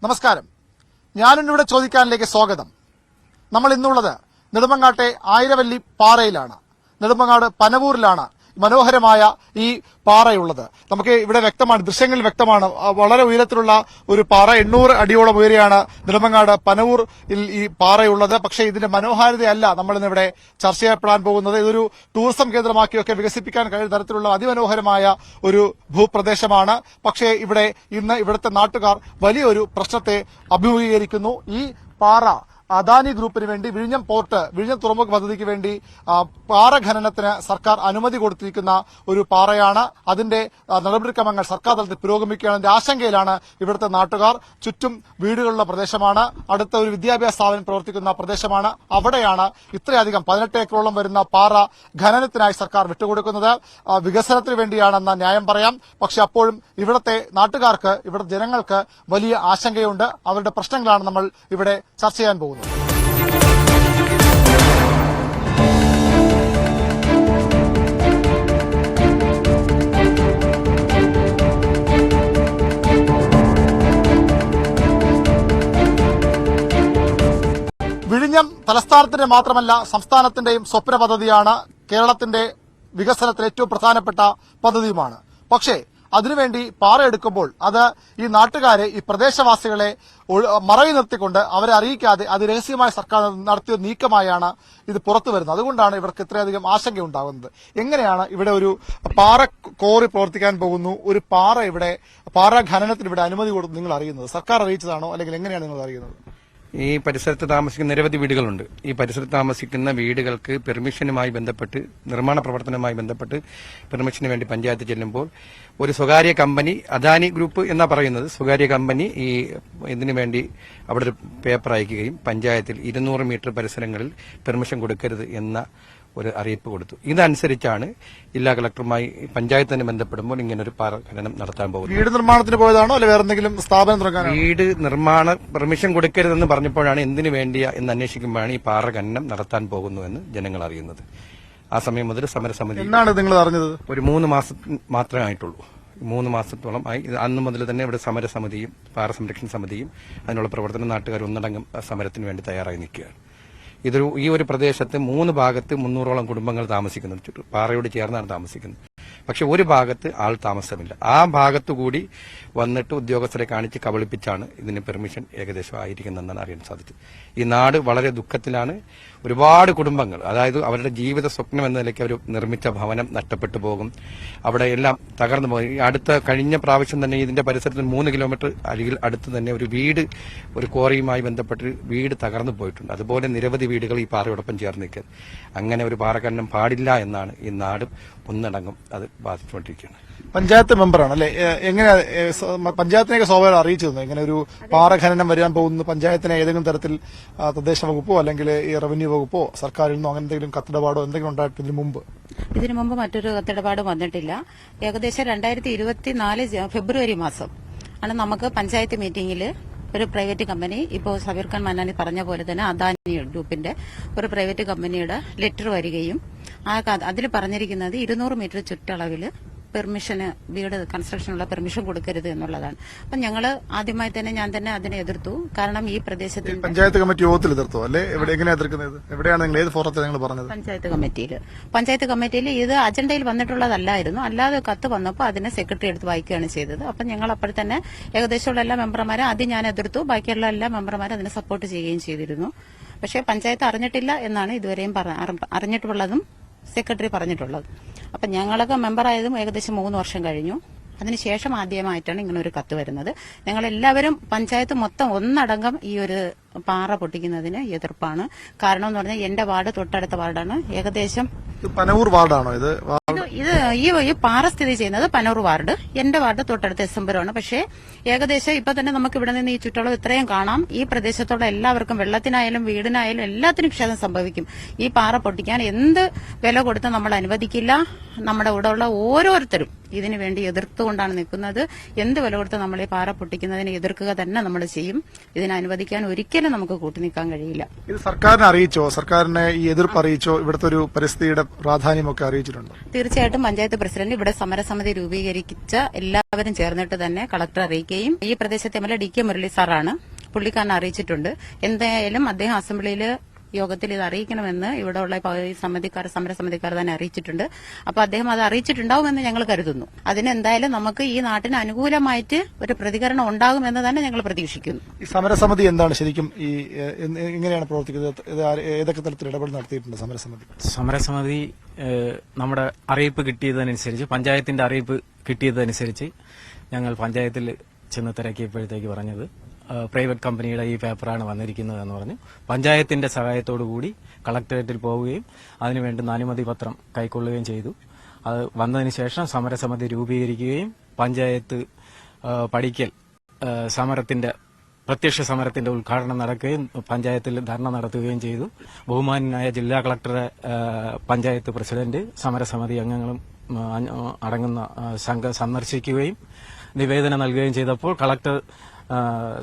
നമസ്കാരം. ഞാനിന്നിവിടെ ചോദിക്കാനിലേക്ക് സ്വാഗതം. നമ്മൾ ഇന്നുള്ളത് നെടുമങ്ങാട്ടെ ആയിരവല്ലി പാറയിലാണ്. നെടുമങ്ങാട് പനവൂരിലാണ് മനോഹരമായ ഈ പാറയുള്ളത്. നമുക്ക് ഇവിടെ വ്യക്തമാണ്, ദൃശ്യങ്ങളിൽ വ്യക്തമാണ്. വളരെ ഉയരത്തിലുള്ള ഒരു പാറ, 800 അടിയോളം ഉയരെയാണ് നെടുമങ്ങാട് പനവൂരിൽ ഈ പാറയുള്ളത്. പക്ഷേ ഇതിന്റെ മനോഹാരിതയല്ല നമ്മളിന്നിവിടെ ചർച്ച ചെയ്യപ്പെടാൻ പോകുന്നത്. ഇതൊരു ടൂറിസം കേന്ദ്രമാക്കിയൊക്കെ വികസിപ്പിക്കാൻ കഴിയുന്ന തരത്തിലുള്ള അതിമനോഹരമായ ഒരു ഭൂപ്രദേശമാണ്. പക്ഷേ ഇവിടുത്തെ നാട്ടുകാർ വലിയൊരു പ്രശ്നത്തെ അഭിമുഖീകരിക്കുന്നു. ഈ പാറ അദാനി ഗ്രൂപ്പിന് വേണ്ടി വിഴിഞ്ഞം തുറമുഖ പദ്ധതിക്ക് വേണ്ടി പാറ ഖനനത്തിന് സർക്കാർ അനുമതി കൊടുത്തിരിക്കുന്ന ഒരു പാറയാണ്. അതിന്റെ നടപടിക്രമങ്ങൾ സർക്കാർ തലത്തിൽ പുരോഗമിക്കുകയാണെന്ന ആശങ്കയിലാണ് ഇവിടുത്തെ നാട്ടുകാർ. ചുറ്റും വീടുകളുള്ള പ്രദേശമാണ്, അടുത്ത ഒരു വിദ്യാഭ്യാസ സ്ഥാപനം പ്രവർത്തിക്കുന്ന പ്രദേശമാണ്. അവിടെയാണ് ഇത്രയധികം 18 ഏക്കറോളം വരുന്ന പാറ ഖനനത്തിനായി സർക്കാർ വിട്ടുകൊടുക്കുന്നത്. വികസനത്തിന് വേണ്ടിയാണെന്ന ന്യായം പറയാം. പക്ഷെ അപ്പോഴും ഇവിടുത്തെ നാട്ടുകാർക്ക്, ഇവിടുത്തെ ജനങ്ങൾക്ക് വലിയ ആശങ്കയുണ്ട്. അവരുടെ പ്രശ്നങ്ങളാണ് നമ്മൾ ഇവിടെ ചർച്ച ചെയ്യാൻ പോകുന്നത്. വിഴിഞ്ഞം തലസ്ഥാനത്തിന്റെ മാത്രമല്ല സംസ്ഥാനത്തിന്റെയും സ്വപ്ന പദ്ധതിയാണ്. കേരളത്തിന്റെ വികസനത്തിൽ ഏറ്റവും പ്രധാനപ്പെട്ട പദ്ധതിയുമാണ്. പക്ഷേ അതിനുവേണ്ടി പാറ എടുക്കുമ്പോൾ അത് ഈ നാട്ടുകാരെ, ഈ പ്രദേശവാസികളെ മറവി നിർത്തിക്കൊണ്ട് അവരെ അറിയിക്കാതെ അത് രഹസ്യമായി സർക്കാർ നടത്തിയ നീക്കമായാണ് ഇത് പുറത്തു വരുന്നത്. അതുകൊണ്ടാണ് ഇവർക്ക് ഇത്രയധികം ആശങ്കയുണ്ടാകുന്നത്. എങ്ങനെയാണ് ഇവിടെ ഒരു പാറ കോറി പ്രവർത്തിക്കാൻ പോകുന്നു, ഒരു പാറ ഖനനത്തിന് ഇവിടെ അനുമതി കൊടുത്ത് നിങ്ങൾ അറിയുന്നത്? സർക്കാർ അറിയിച്ചതാണോ, അല്ലെങ്കിൽ എങ്ങനെയാണ് നിങ്ങൾ അറിയുന്നത്? ഈ പരിസരത്ത് താമസിക്കുന്ന നിരവധി വീടുകളുണ്ട്. ഈ പരിസരത്ത് താമസിക്കുന്ന വീടുകൾക്ക് പെർമിഷനുമായി ബന്ധപ്പെട്ട്, നിർമ്മാണ പ്രവർത്തനവുമായി ബന്ധപ്പെട്ട് പെർമിഷന് വേണ്ടി പഞ്ചായത്ത് ചെല്ലുമ്പോൾ ഒരു സ്വകാര്യ കമ്പനി, അദാനി ഗ്രൂപ്പ് എന്നാ പറയുന്നത്, സ്വകാര്യ കമ്പനി ഇതിനു വേണ്ടി അവിടെ ഒരു പേപ്പർ അയക്കുകയും പഞ്ചായത്തിൽ 200 മീറ്റർ പരിസരങ്ങളിൽ പെർമിഷൻ കൊടുക്കരുത് എന്ന ഒരു അറിയിപ്പ് കൊടുത്തു. ഇതനുസരിച്ചാണ് ജില്ലാ കളക്ടറുമായി പഞ്ചായത്ത് തന്നെ ബന്ധപ്പെടുമ്പോൾ ഇങ്ങനൊരു പാറ ഖനനം നടത്താൻ പോകുന്നത്. വീട് നിർമ്മാണത്തിന് പോയതാണോ, അല്ലെങ്കിൽ വേറെ എന്തെങ്കിലും സ്ഥാപനം തുടങ്ങാൻ? വീട് നിർമ്മാണ പെർമിഷൻ കൊടുക്കരുതെന്ന് പറഞ്ഞപ്പോഴാണ് എന്തിനു വേണ്ടിയാ എന്ന് അന്വേഷിക്കുമ്പോഴാണ് ഈ പാറ ഖനനം നടത്താൻ പോകുന്നുവെന്ന് ജനങ്ങൾ അറിയുന്നത്. ആ സമയം മുതൽ സമരസമിതി. എന്നാണ് നിങ്ങൾ അറിഞ്ഞത്? ഒരു 3 മാസം മാത്രമേ ആയിട്ടുള്ളൂ. 3 മാസത്തോളം ആയി. അന്ന് മുതൽ തന്നെ ഇവിടെ സമരസമിതിയും പാറ സംരക്ഷണ സമിതിയും അതിനുള്ള പ്രവർത്തനം നാട്ടുകാർ ഒന്നടങ്കം സമരത്തിന് വേണ്ടി തയ്യാറായി നിൽക്കുകയാണ്. ഈ ഒരു പ്രദേശത്ത് 3 ഭാഗത്ത് 300ഓളം കുടുംബങ്ങൾ താമസിക്കുന്നുണ്ട്. പാറയോട് ചേർന്നാണ് താമസിക്കുന്നത്. പക്ഷെ ഒരു ഭാഗത്ത് ആൾ താമസമില്ല. ആ ഭാഗത്തുകൂടി വന്നിട്ട് ഉദ്യോഗസ്ഥരെ കാണിച്ച് കബളിപ്പിച്ചാണ് ഇതിന് പെർമിഷൻ ഏകദേശം ആയിരിക്കുന്നതെന്നാണ് അറിയാൻ സാധിച്ചത്. ഈ നാട് വളരെ ദുഃഖത്തിലാണ്. ഒരുപാട് കുടുംബങ്ങൾ, അതായത് അവരുടെ ജീവിത സ്വപ്നം എന്ന നിലയ്ക്ക് അവർ നിർമ്മിച്ച ഭവനം നഷ്ടപ്പെട്ടു പോകും. അവിടെ എല്ലാം തകർന്നു പോകും. കഴിഞ്ഞ പ്രാവശ്യം തന്നെ ഇതിന്റെ പരിസരത്ത് 3 കിലോമീറ്റർ അടുത്ത് തന്നെ ഒരു ക്വാറിയുമായി ബന്ധപ്പെട്ട് വീട് തകർന്നു പോയിട്ടുണ്ട്. അതുപോലെ നിരവധി വീടുകൾ ഈ പാറയോടൊപ്പം ചേർന്ന് നിൽക്കുന്നത്. അങ്ങനെ ഒരു പാറ ഖനനം പാടില്ല എന്നാണ് ഈ നാട് ഒന്നടങ്കം അത് ബാധിച്ചുകൊണ്ടിരിക്കുന്നത്. പഞ്ചായത്ത് മെമ്പറാണ് അല്ലെ? എങ്ങനെ പഞ്ചായത്തിനെയൊക്കെ സ്വാഭാവികം അറിയിച്ചു തന്നെ ഇങ്ങനെ ഒരു പാറ ഖനനം വരാൻ പോകുന്നു? പഞ്ചായത്തിനെ ഏതെങ്കിലും തരത്തിൽ തദ്ദേശ വകുപ്പോ അല്ലെങ്കിൽ ഈ റവന്യൂ വകുപ്പോ സർക്കാരിൽ നിന്നോ അങ്ങനെ എന്തെങ്കിലും കത്തിടപാടോ എന്തെങ്കിലും ഉണ്ടായിട്ട് ഇതിനു മുമ്പ്? മറ്റൊരു കത്തിടപാട് വന്നിട്ടില്ല. ഏകദേശം 2024 ഫെബ്രുവരി മാസം ആണ് നമുക്ക് പഞ്ചായത്ത് മീറ്റിംഗിൽ ഒരു പ്രൈവറ്റ് കമ്പനി, ഇപ്പോൾ സബീർ ഖാൻ മന്നാനി പറഞ്ഞ പോലെ തന്നെ അദാനി ഗ്രൂപ്പിന്റെ ഒരു പ്രൈവറ്റ് കമ്പനിയുടെ ലെറ്റർ വരികയും അതിൽ പറഞ്ഞിരിക്കുന്നത് 200 മീറ്റർ ചുറ്റളവിൽ പെർമിഷന്, വീട് കൺസ്ട്രക്ഷനുള്ള പെർമിഷൻ കൊടുക്കരുത് എന്നുള്ളതാണ്. അപ്പം ഞങ്ങൾ ആദ്യമായി തന്നെ ഞാൻ തന്നെ അതിനെ എതിർത്തു. കാരണം ഈ പ്രദേശത്ത് പഞ്ചായത്ത് കമ്മിറ്റി യോഗത്തിൽ എതിർത്തോ അല്ലെ? എങ്ങനെയാണ് എതിർക്കുന്നത്? എവിടെയാണ് നിങ്ങൾ, ഏത് ഫോറത്തിൽ നിങ്ങൾ പറഞ്ഞത്? പഞ്ചായത്ത് കമ്മിറ്റിയിൽ ഇത് അജണ്ടയിൽ വന്നിട്ടുള്ളതല്ലായിരുന്നു. അല്ലാതെ കത്ത് വന്നപ്പോൾ അതിനെ സെക്രട്ടറി എടുത്ത് വായിക്കുകയാണ് ചെയ്തത്. അപ്പം ഞങ്ങൾ അപ്പോൾ തന്നെ ഏകദേശമുള്ള എല്ലാ മെമ്പർമാരും ആദ്യം ഞാൻ എതിർത്തു, ബാക്കിയുള്ള എല്ലാ മെമ്പർമാരും അതിനെ സപ്പോർട്ട് ചെയ്യുകയും ചെയ്തിരുന്നു. പക്ഷേ പഞ്ചായത്ത് അറിഞ്ഞിട്ടില്ല എന്നാണ് ഇതുവരെയും അറിഞ്ഞിട്ടുള്ളതും സെക്രട്ടറി പറഞ്ഞിട്ടുള്ളത്. അപ്പം ഞങ്ങളൊക്കെ മെമ്പറായതും ഏകദേശം 3 വർഷം കഴിഞ്ഞു. അതിനുശേഷം ആദ്യമായിട്ടാണ് ഇങ്ങനെ ഒരു കത്ത് വരുന്നത്. ഞങ്ങളെല്ലാവരും പഞ്ചായത്ത് മൊത്തം ഒന്നടങ്കം ഈ ഒരു പാറ പൊട്ടിക്കുന്നതിന് എതിർപ്പാണ്. കാരണം എന്ന് പറഞ്ഞാൽ എന്റെ വാർഡ് തൊട്ടടുത്ത വാർഡാണ്. ഏകദേശം പനവൂർ വാർഡാണോ ഇത്? ഈ പാറ സ്ഥിതി ചെയ്യുന്നത് പനൂർ വാർഡ്, എന്റെ വാർഡ് തൊട്ടടുത്ത എസ്എംപുരമാണ്. പക്ഷേ ഏകദേശം ഇപ്പൊ തന്നെ നമുക്ക് ഇവിടെ നിന്ന് ഈ ചുറ്റളവ് ഇത്രയും കാണാം. ഈ പ്രദേശത്തുള്ള എല്ലാവർക്കും, വെള്ളത്തിനായാലും വീടിനായാലും എല്ലാത്തിനും ക്ഷതം സംഭവിക്കും. ഈ പാറ പൊട്ടിക്കാൻ എന്ത് വില കൊടുത്ത് നമ്മൾ അനുവദിക്കില്ല. നമ്മുടെ ഇവിടെ ഉള്ള ഓരോരുത്തരും ഇതിനു വേണ്ടി എതിർത്തുകൊണ്ടാണ് നിൽക്കുന്നത്. എന്ത് വില കൊടുത്ത് നമ്മൾ ഈ പാറ പൊട്ടിക്കുന്നതിനെ എതിർക്കുക തന്നെ നമ്മൾ ചെയ്യും. ഇതിനെ അനുവദിക്കാൻ ഒരിക്കലും നമുക്ക് കൂട്ടുനിൽക്കാൻ കഴിയില്ല. ഇത് സർക്കാരിനെ അറിയിച്ചോ? സർക്കാരിനെ ഈ എതിർപ്പ് അറിയിച്ചോ? ഇവിടുത്തെ ഒരു പരിസ്ഥിതിയുടെ പ്രാധാന്യമൊക്കെ അറിയിച്ചിട്ടുണ്ടോ? തീർച്ചയായിട്ടും പഞ്ചായത്ത് പ്രസിഡന്റ് ഇവിടെ സമരസമിതി രൂപീകരിച്ച എല്ലാവരും ചേർന്നിട്ട് തന്നെ കളക്ടറെ അറിയിക്കുകയും ഈ പ്രദേശത്തെ എംഎൽഎ DK മുരളി സാറാണ്, പുള്ളിക്കാരനെ അറിയിച്ചിട്ടുണ്ട്. എന്തായാലും അദ്ദേഹം അസംബ്ലിയിൽ യോഗത്തിൽ ഇത് അറിയിക്കണമെന്ന് ഇവിടെയുള്ള സമരസമിതിക്കാർ തന്നെ അറിയിച്ചിട്ടുണ്ട്. അപ്പൊ അദ്ദേഹം അത് അറിയിച്ചിട്ടുണ്ടാവുമെന്ന് ഞങ്ങൾ കരുതുന്നു. അതിനെന്തായാലും നമുക്ക് ഈ നാട്ടിന് അനുകൂലമായിട്ട് ഒരു പ്രതികരണം ഉണ്ടാകുമെന്ന് തന്നെ ഞങ്ങൾ പ്രതീക്ഷിക്കുന്നു. ഈ സമരസമിതി എന്താണ് ശരിക്കും? ഈ എങ്ങനെയാണ് പ്രവർത്തിക്കുന്നത്? ഏതൊക്കെ തരത്തിൽ ഇടപെടൽ നടത്തിയിട്ടുണ്ട് സമരസമിതി? നമ്മുടെ അറിയിപ്പ് കിട്ടിയതനുസരിച്ച്, പഞ്ചായത്തിന്റെ അറിയിപ്പ് കിട്ടിയതനുസരിച്ച് ഞങ്ങൾ പഞ്ചായത്തിൽ ചെന്ന് തിരക്കിയപ്പോഴത്തേക്ക് പറഞ്ഞത് പ്രൈവറ്റ് കമ്പനിയുടെ ഈ പേപ്പറാണ് വന്നിരിക്കുന്നതെന്ന് പറഞ്ഞു. പഞ്ചായത്തിന്റെ സഹായത്തോടുകൂടി കളക്ടറേറ്റിൽ പോവുകയും അതിനുവേണ്ടി അനുമതി പത്രം കൈക്കൊള്ളുകയും ചെയ്തു. അത് വന്നതിന് ശേഷം സമരസമിതി രൂപീകരിക്കുകയും പഞ്ചായത്ത് പടിക്കൽ പ്രത്യക്ഷ സമരത്തിന്റെ ഉദ്ഘാടനം നടക്കുകയും പഞ്ചായത്തിൽ ധർണ നടത്തുകയും ചെയ്തു. ബഹുമാനായ ജില്ലാ കളക്ടറെ പഞ്ചായത്ത് പ്രസിഡന്റ് സമരസമിതി അംഗങ്ങളും അടങ്ങുന്ന സംഘം സന്ദർശിക്കുകയും നിവേദനം നൽകുകയും ചെയ്തപ്പോൾ കളക്ടർ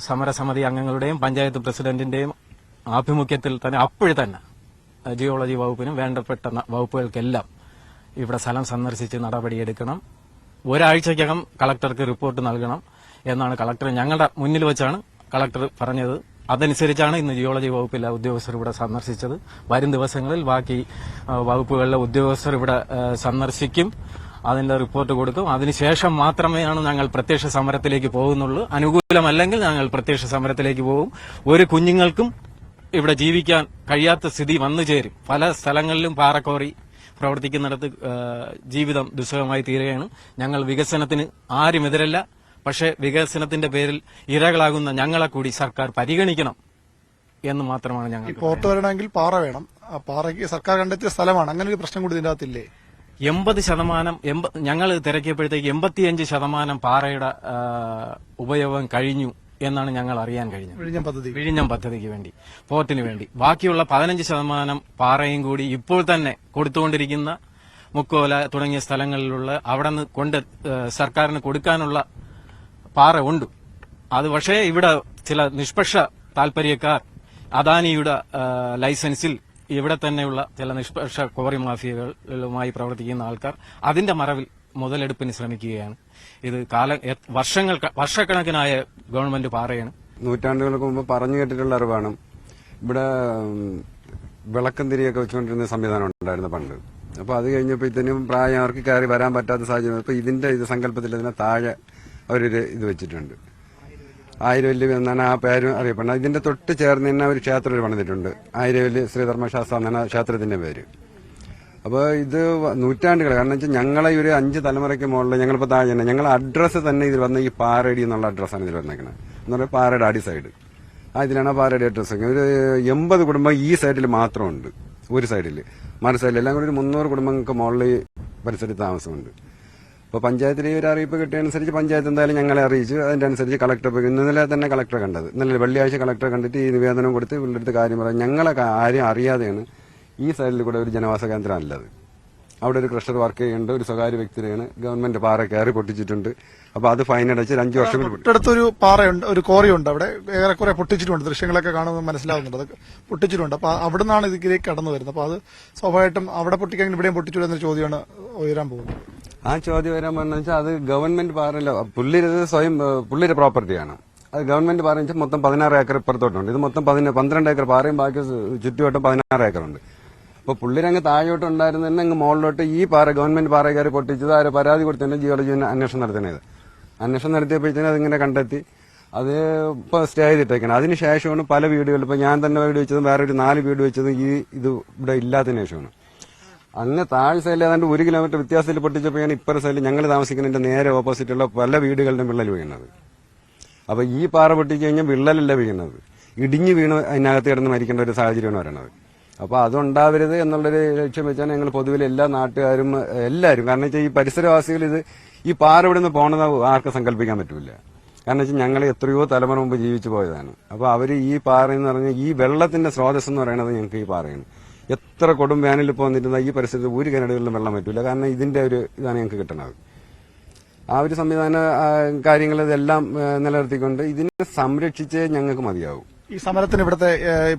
സമരസമിതി അംഗങ്ങളുടെയും പഞ്ചായത്ത് പ്രസിഡന്റിന്റെയും ആഭിമുഖ്യത്തിൽ തന്നെ അപ്പോഴും തന്നെ ജിയോളജി വകുപ്പിനും വേണ്ടപ്പെട്ട വകുപ്പുകൾക്കെല്ലാം ഇവിടെ സ്ഥലം സന്ദർശിച്ച് നടപടിയെടുക്കണം, ഒരാഴ്ചയ്ക്കകം കളക്ടർക്ക് റിപ്പോർട്ട് നൽകണം എന്നാണ് കളക്ടർ ഞങ്ങളുടെ മുന്നിൽ വെച്ചാണ് കളക്ടർ പറഞ്ഞത്. അതനുസരിച്ചാണ് ഇന്ന് ജിയോളജി വകുപ്പിലെ ഉദ്യോഗസ്ഥർ ഇവിടെ സന്ദർശിച്ചത്. വരും ദിവസങ്ങളിൽ ബാക്കി വകുപ്പുകളിലെ ഉദ്യോഗസ്ഥർ ഇവിടെ സന്ദർശിക്കും, അതിന്റെ റിപ്പോർട്ട് കൊടുക്കും. അതിനുശേഷം മാത്രമേയാണ് ഞങ്ങൾ പ്രത്യക്ഷ സമരത്തിലേക്ക് പോകുന്നുള്ളൂ. അനുകൂലമല്ലെങ്കിൽ ഞങ്ങൾ പ്രത്യക്ഷ സമരത്തിലേക്ക് പോകും. ഒരു കുഞ്ഞുങ്ങൾക്കും ഇവിടെ ജീവിക്കാൻ കഴിയാത്ത സ്ഥിതി വന്നു ചേരും. പല സ്ഥലങ്ങളിലും പാറക്കോറി പ്രവർത്തിക്കുന്നിടത്ത് ജീവിതം ദുസ്സഹമായി തീരുകയാണ്. ഞങ്ങൾ വികസനത്തിന് ആരും എതിരല്ല, പക്ഷേ വികസനത്തിന്റെ പേരിൽ ഇരകളാകുന്ന ഞങ്ങളെ കൂടി സർക്കാർ പരിഗണിക്കണം എന്ന് മാത്രമാണ് ഞങ്ങൾ. പോർട്ട് വരണമെങ്കിൽ പാറ വേണം. ആ പാറയ്ക്ക് സർക്കാർ കണ്ടെത്തിയ സ്ഥലമാണ്. അങ്ങനെ ഒരു പ്രശ്നം കൂടി ഇതിന്റെ അകത്തില്ലേ? 80% ഞങ്ങൾ തിരക്കിയപ്പോഴത്തേക്ക് 85% പാറയുടെ ഉപയോഗം കഴിഞ്ഞു എന്നാണ് ഞങ്ങൾ അറിയാൻ കഴിഞ്ഞത്. വിഴിഞ്ഞം പദ്ധതിക്ക് വേണ്ടി, പോർട്ടിന് വേണ്ടി. ബാക്കിയുള്ള 15% പാറയും കൂടി ഇപ്പോൾ തന്നെ കൊടുത്തുകൊണ്ടിരിക്കുന്ന മുക്കോല തുടങ്ങിയ സ്ഥലങ്ങളിലുള്ള അവിടെ നിന്ന് സർക്കാരിന് കൊടുക്കാനുള്ള പാറ ഉണ്ട്. അത് പക്ഷേ ഇവിടെ ചില നിഷ്പക്ഷ താൽപര്യക്കാർ അദാനിയുടെ ലൈസൻസിൽ ഇവിടെ തന്നെയുള്ള ചില നിഷ്പക്ഷ ക്വാറി മാഫിയകളുമായി പ്രവർത്തിക്കുന്ന ആൾക്കാർ അതിന്റെ മറവിൽ മുതലെടുപ്പിന് ശ്രമിക്കുകയാണ്. ഇത് വർഷക്കണക്കിനായ ഗവൺമെന്റ് പാറയാണ്. നൂറ്റാണ്ടുകൾക്ക് മുമ്പ് പറഞ്ഞു കേട്ടിട്ടുള്ള അറിവാണ്. ഇവിടെ വിളക്കം തിരിയൊക്കെ വെച്ചുകൊണ്ടിരുന്ന സംവിധാനം ഉണ്ടായിരുന്നു പണ്ട്. അപ്പൊ അത് കഴിഞ്ഞപ്പോഴത്തേനും പ്രായം അവർക്ക് കയറി വരാൻ പറ്റാത്ത സാഹചര്യം. അപ്പൊ ഇതിന്റെ സംകല്പത്തിൽ അതിനെ താഴെ അവരൊരു ഇത് വെച്ചിട്ടുണ്ട്. ആയിരവല്ലി എന്നാണ് ആ പേര് അറിയപ്പെടുന്നത്. ഇതിന്റെ തൊട്ട് ചേർന്ന് തന്നെ ഒരു ക്ഷേത്രം പണിതിട്ടുണ്ട്. ആയിരവല്ലി ശ്രീധർമ്മശാസ്ത്ര എന്നാണ് ക്ഷേത്രത്തിന്റെ പേര്. അപ്പോൾ ഇത് നൂറ്റാണ്ടുകൾ, കാരണം വെച്ചാൽ ഞങ്ങളെ ഒരു 5 തലമുറയ്ക്ക് മുകളിൽ ഞങ്ങളിപ്പോൾ താഴെ തന്നെ ഞങ്ങളെ അഡ്രസ്സ് തന്നെ ഇതിൽ വന്ന ഈ പാറടി എന്നുള്ള അഡ്രസ്സാണ് ഇതിൽ വന്നേക്കുന്നത്. എന്ന് പറയുന്നത് പാറയുടെ അടി സൈഡ്. ഇതിലാണ് പാറയുടെ അഡ്രസ്സ്. ഒരു 80 കുടുംബം ഈ സൈഡിൽ മാത്രമുണ്ട്. ഒരു സൈഡിൽ, മറു സൈഡിൽ എല്ലാം കൂടി ഒരു 300 കുടുംബങ്ങൾക്ക് മുകളിൽ പരിസരത്ത് താമസമുണ്ട്. അപ്പോൾ പഞ്ചായത്തിൽ ഈ ഒരു അറിയിപ്പ് കിട്ടിയതനുസരിച്ച് പഞ്ചായത്ത് എന്തായാലും ഞങ്ങളെ അറിയിച്ചു. അതിന്റെ അനുസരിച്ച് കളക്ടർ പോയി. ഇന്നലെ തന്നെ കളക്ടറെ കണ്ടത്. ഇന്നലെ വെള്ളിയാഴ്ച കളക്ടറെ കണ്ടിട്ട് ഈ നിവേദനം കൊടുത്ത് ഇവരുടെ അടുത്ത് കാര്യം പറയാം. ഞങ്ങളെ ആരും അറിയാതെയാണ് ഈ സൈഡിൽ കൂടെ ഒരു ജനവാസ കേന്ദ്രം അല്ലത്. അവിടെ ഒരു ക്രഷർ വർക്ക് ചെയ്യുന്നുണ്ട്. ഒരു സ്വകാര്യ വ്യക്തിയാണ് ഗവൺമെന്റ് പാറ കയറി പൊട്ടിച്ചിട്ടുണ്ട്. അപ്പൊ അത് ഫൈൻ അടച്ച് 5 വർഷം തൊട്ടടുത്തൊരു പാറയുണ്ട്, ഒരു കോറിയുണ്ട്. അവിടെ ഏറെക്കുറെ പൊട്ടിച്ചിട്ടുണ്ട്. ദൃശ്യങ്ങളൊക്കെ കാണുമ്പോൾ മനസ്സിലാവുന്നുണ്ട്. അത് പൊട്ടിച്ചിട്ടുണ്ട്. അപ്പൊ അവിടെ നിന്നാണ് ഇതിലേക്ക് കടന്നു വരുന്നത്. അപ്പൊ അത് സ്വാഭാവികമായിട്ടും അവിടെ പൊട്ടിക്കാൻ ഇവിടെയും പൊട്ടിച്ചു എന്നൊരു ചോദ്യമാണ് ഉയരാൻ പോകുന്നത്. ആ ചോദ്യം വരാൻ പറഞ്ഞാൽ വെച്ചാൽ അത് ഗവൺമെന്റ് പാറല്ല, പുള്ളിയുടെ പ്രോപ്പർട്ടിയാണ്. അത് ഗവൺമെന്റ് പാറ വെച്ചാൽ മൊത്തം 16 ഏക്കർ ഇപ്പുറത്തോട്ടുണ്ട്. ഇത് മൊത്തം 12 ഏക്കർ പാറയും ബാക്കി ചുറ്റുവട്ടം 16 ഏക്കറുണ്ട്. അപ്പൊ പുള്ളിരങ്ങ് താഴോട്ട് ഉണ്ടായിരുന്ന തന്നെ അങ്ങ് മുകളിലോട്ട് ഈ പാറ ഗവൺമെന്റ് പാറ കയറി പൊട്ടിച്ചത് ആര് പരാതി കൊടുത്തതിന്റെ ജിയോളജി അന്വേഷണം നടത്തുന്നത്. അന്വേഷണം നടത്തിയപ്പോഴത്തേനും അതിങ്ങനെ കണ്ടെത്തി അത് ഇപ്പൊ സ്റ്റേ ചെയ്തിട്ടേക്കാണ്. അതിനുശേഷമാണ് പല വീടുകളിൽ ഇപ്പൊ ഞാൻ തന്നെ വീട് വെച്ചതും വേറെ ഒരു 4 വീട് വെച്ചതും ഇത് ഇവിടെ ഇല്ലാത്തതിനു ശേഷമാണ്. അങ്ങ് താഴ് സൈഡിൽ ഏതാണ്ട് 1 കിലോമീറ്റർ വ്യത്യാസത്തിൽ പൊട്ടിച്ചപ്പോഴാണ് ഇപ്പുറ സൈഡിൽ ഞങ്ങൾ താമസിക്കുന്നതിന്റെ നേരെ ഓപ്പോസിറ്റുള്ള പല വീടുകളുടെ വിള്ളൽ വീഴുന്നത്. അപ്പൊ ഈ പാറ പൊട്ടിച്ചു കഴിഞ്ഞാൽ വിള്ളലല്ല വീഴുന്നത്, ഇടിഞ്ഞു വീണ് അതിനകത്ത് കിടന്ന് മരിക്കേണ്ട ഒരു സാഹചര്യമാണ് വരുന്നത്. അപ്പൊ അതുണ്ടാവരുത് എന്നുള്ളൊരു ലക്ഷ്യം വെച്ചാണ് ഞങ്ങൾ പൊതുവിൽ എല്ലാ നാട്ടുകാരും എല്ലാവരും, കാരണം വെച്ചാൽ ഈ പരിസരവാസികൾ ഈ പാറ ഇവിടെ നിന്ന് പോണത് ആർക്കും സങ്കല്പിക്കാൻ പറ്റില്ല. കാരണം വെച്ചാൽ ഞങ്ങൾ എത്രയോ തലമുറ മുമ്പ് ജീവിച്ചു പോയതാണ്. അപ്പൊ അവര് ഈ പാറ എന്ന് പറഞ്ഞാൽ ഈ വെള്ളത്തിന്റെ സ്രോതസ് എന്ന് പറയുന്നത് ഞങ്ങൾക്ക് ഈ പാറയാണ്. എത്ര കൊടും വേനലിൽ വന്നിരുന്ന ഈ പരിസരത്ത് ഒരു കിണറുകളിലും വെള്ളം പറ്റില്ല. കാരണം ഇതിന്റെ ഒരു ഇതാണ് ഞങ്ങൾക്ക് കിട്ടുന്നത്. ആ ഒരു സംവിധാന കാര്യങ്ങൾ ഇതെല്ലാം നിലനിർത്തിക്കൊണ്ട് ഇതിനെ സംരക്ഷിച്ചേ ഞങ്ങൾക്ക് മതിയാവും. ഈ സമരത്തിന് ഇവിടുത്തെ